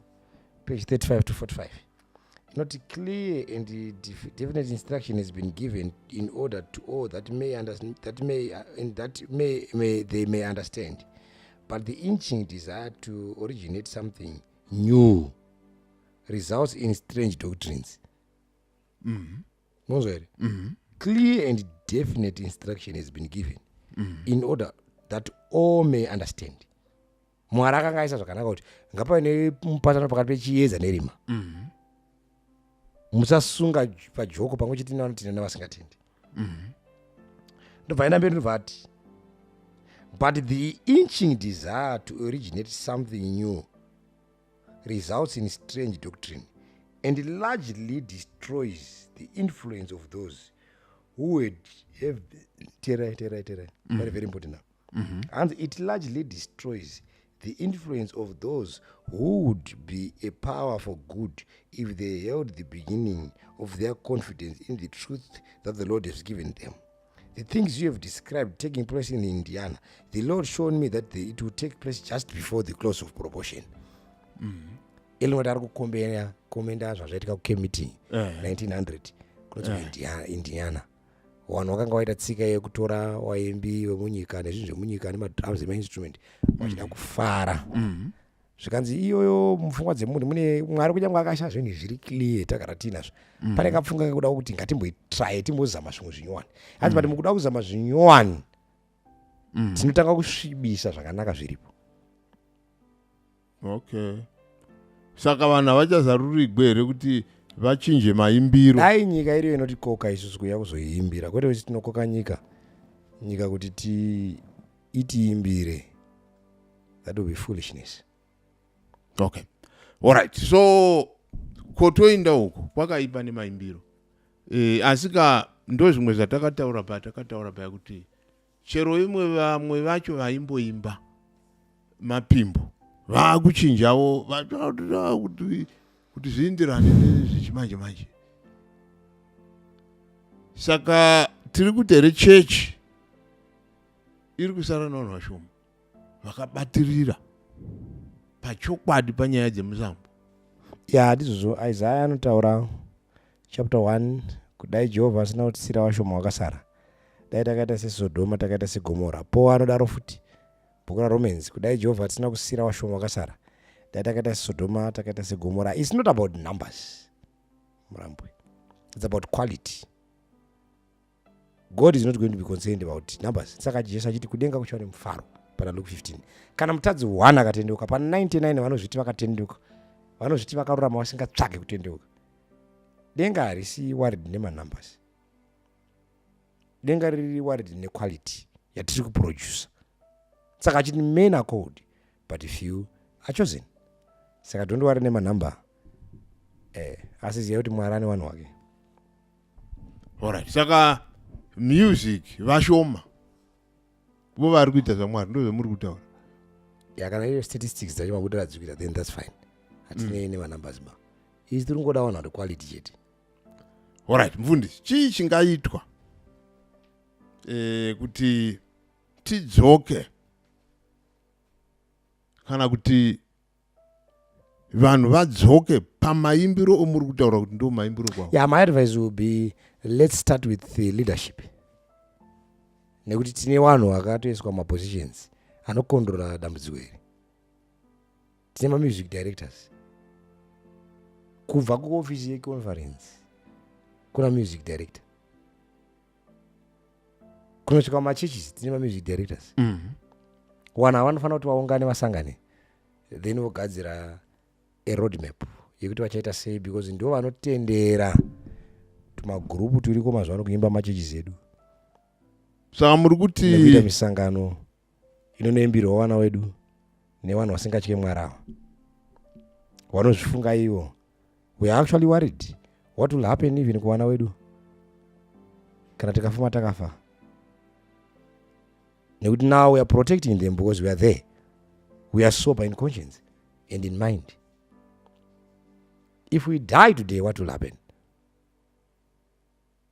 page 35 to 45. Not clear and definite instruction has been given in order to all that may understand, they may understand. But the inching desire to originate something new results in strange doctrines. Monzo here. Clear and definite instruction has been given in order that all may understand. Mwari akangaisa zvakanaka kuti ngapave nemupatano pakati pechiyedza nerima. Musasunga pajoko pamwe chete nevanotenda nevasingatendi. Ndobva enda mberi ndobva ati, but the inching desire to originate something new results in strange doctrine and largely destroys the influence of those who would have very, very important now. And it largely destroys the influence of those who would be a power for good if they held the beginning of their confidence in the truth that the Lord has given them. The things you have described taking place in Indiana, the Lord showed me that it will take place just before the close of promotion. Elinoti ari kukomenda zvazvaitika kuKMT 1900 kunonzi Indiana. Vanhu vakanga vaita tsika yekutora vaimbi vemunyika nezvinhu zvemunyika nemadrums emainstrument vachida kufara. Zvikanzi iyoyo mupfungwa dzemunhu mune Mwari kunyange akasha zvinhu zviri clear tagara tinazvo. Pane kapfunga kekuda kuti ngatimboitry timbozama zvimwe zvinyowani. Asi but mukuda kuzama zvinyowani tinotanga kusvibisa zvakanaka zviripo. Okay. Saka vanhu havachazarurigwe here kuti vachinje maimbiro. Dai nyika iriyo inotikoka isusu kuuya kuzoiimbira, kwete kuti tinokoka nyika kuti itiimbire. That will be foolishness. Okay. All right. So kotoinda uko kwakaipa nemaimbiro. Asika ndo zvimwe zvatakataura pa kuti chero imwe vamwe vacho vaimboimba mapimbo vakuchinjawo kuti zviindirane nezvechimanje manje. Saka tiri kuti here chechi iri kusara navanhu vashoma vakabatirira pachokwadi panyaya dzemusambo. Ndizvozvo Isaiah anotaura chapter 1 kudai Jehovha asina kutisira vashoma vakasara, dai takaita seSodoma takaita seGomora. Paul anodaro futi bhuku raRomans, kudai Jehovha asina kusira vashoma vakasara, dai takaita seSodoma takaita seGomora. It's not about numbers, Murambwe. It's about quality. God is not going to be concerned about numbers. Saka Jesu achiti kudenga kuchava nemufaro pana Luke 15. Kana mutadzi 1 akatendeuka, pana 99 vanozviti vakatendeuka, vanozviti vakarurama vasingatsvake kutendeuka. Denga harisi worried nemanumbers. Denga riri worried nequality yatiri kuproduce. Saka achiti men are called but few are chosen. Saka don't worry nemanumber. Asiziva kuti Mwari ane vanhu vake. Alright. Saka music vashoma vo vari kuita zvaMwari ndo zvamuri kutaura. Kana iyo statistics dzacho mabuda radzukira, then that's fine. Hatinei nemanumbers ba. Isi tiri kungoda vanhu vari quality chete. Alright, mfundisi, chii chingaitwa kuti tidzoke kana kuti vanhu vadzoke pamaimbiro omuri kutaura kuti ndo maimbiro kwavo? My advice will be, let's start with the leadership. Nekuti tine vanhu vakatoiswa mapositions anokondora dambudziko iri. Tine music directors. Kubva kuofisi yeconference kuna music director. Kunosvika mumachurches tine music directors. Vanhu ava vanofanira kuti vaungane vasangane, then vogadzira a roadmap yekuti vachaita sei, because ndo vanotendera tumagurupu turiko mazuvano kuimba machurches edu. Saka muri kuti nekuita misangano inonoimbirwa vana vedu nevanhu vasingatye Mwari ava vanozvifunga ivo. We are actually worried what will happen even kuvana vedu kana tikafuma takafa. Nekuti now we are protecting them because we are there. We are sober in conscience and in mind. If we die today, what will happen?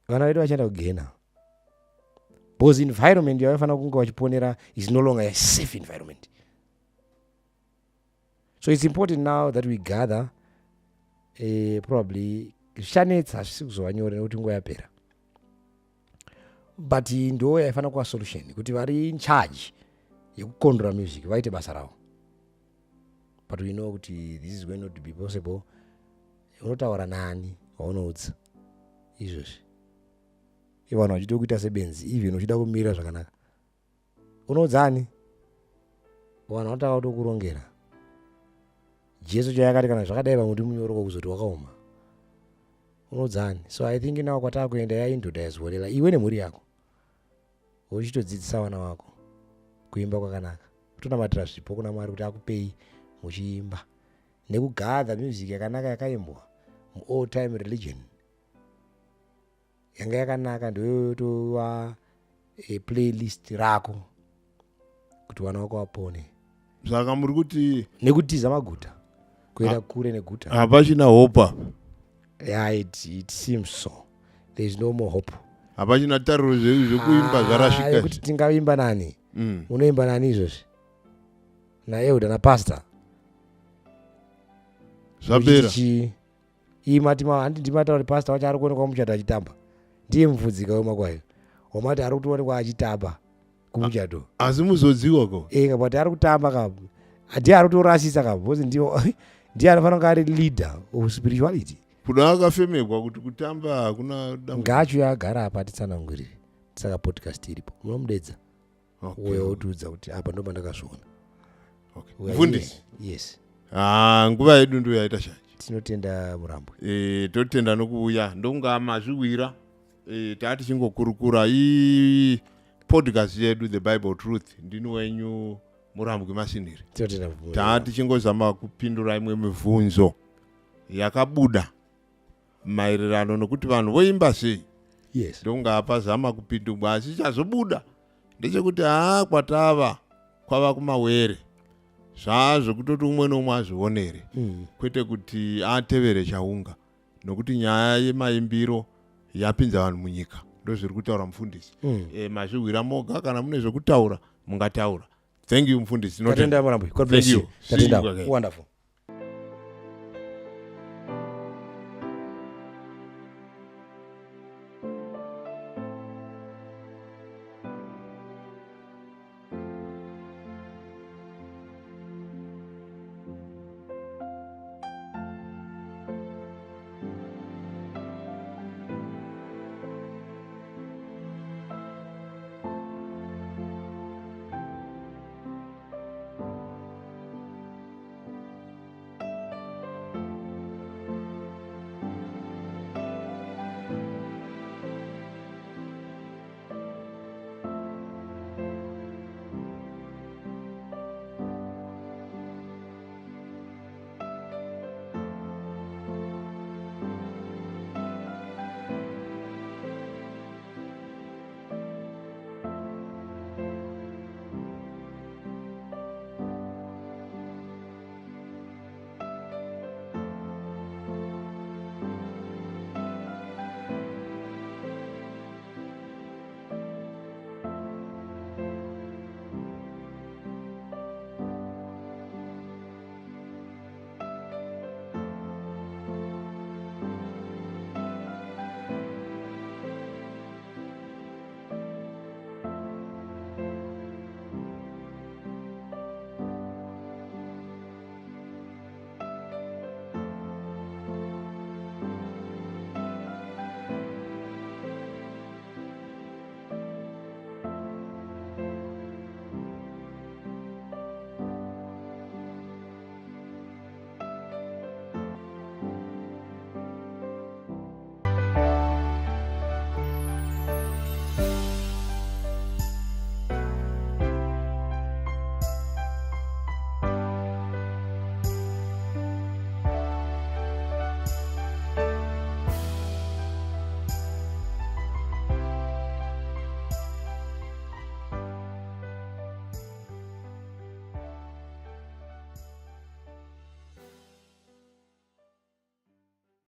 Vana vedu vachaenda kugena. Because environment yavafanira kunge vachiponera is no longer a safe environment. So it's important now that we gather. Probably zvichanetsa hazvisi kuzova nyore nekuti nguva yapera, but ndo yaifanira kuva solution kuti vari in charge yekukondora music vaite basa ravo. But we know kuti this is going not to be possible unotaura nani waunoudza izvozvi ivanhu vachida kuita sebenzi even uchida kumira zvakanaka unoudzani vanhu vanotaka kutokurongera Jesu chayakati kana zvakadai pamuti munyoroko kuzoti wakaoma unoudzani. So I think nawo kwatava kuenda yaindodaidzworera iwe nemhuri yako uchitodzidzisa vana vako kuimba kwakanaka kutonamatira zvipo kuna Mwari kuti akupei muchiimba nekugadha music yakanaka yakaimbwa mu-old time religion yanga yakanaka ndoyotova playlist rako kuti vana vako vapone. Saka muri kuti nekutiza maguta kuenda kure neguta hapachina hope. Yeah, it seems so. There is no more hope. Hapachina tariro zvekuimba zvarashika kuti tingaimba nani unoimba nani izvozvi naEuda napastor zvapera ndimataura kuti pastor wacho ari kuonekwa muchato achitamba ndiye mupfudzika wemakwayo wamati ari kutoonekwa achitamba kumuchato asi muzodziwa ko kabati ari kutamba kabu ndiye ari kutorasisa kabu bcause ndiye anofanira kunge ari leader of spirituality kuda akafemekwa kuti kutamba hakuna ngacho yagara apa atitsanangurire saka podcast iripo munomudedza uyo otiudza kuti apa ndo pandakazviona mufundisi. Yes. Nguva yedu ndo yaita shanje. Tinotenda Murambwe. Totenda nokuuya ndonga mazviwira tati chingokurukura podcast yedu The Bible Truth ndino wenyu Murambwe Masiniri. Tati chingozama kupindura imwe mibvunzo yakabuda maererano nokuti vanhu voimba sei. Yes. Ndonga apa zama kupindurwa asi chazobuda ndechekuti kwatava kwava kumawere zvazvo kutoti umwe nomwe azvionere kwete kuti atevere chaunga nokuti nyaya yemaimbiro yapinza vanhu munyika ndozviri kutaura mufundisi. Mazviwira moga kana mune zvokutaura mungataura. Thank you mufundisi. Tatenda Murambwe. God bless you. Tatenda. Wonderful.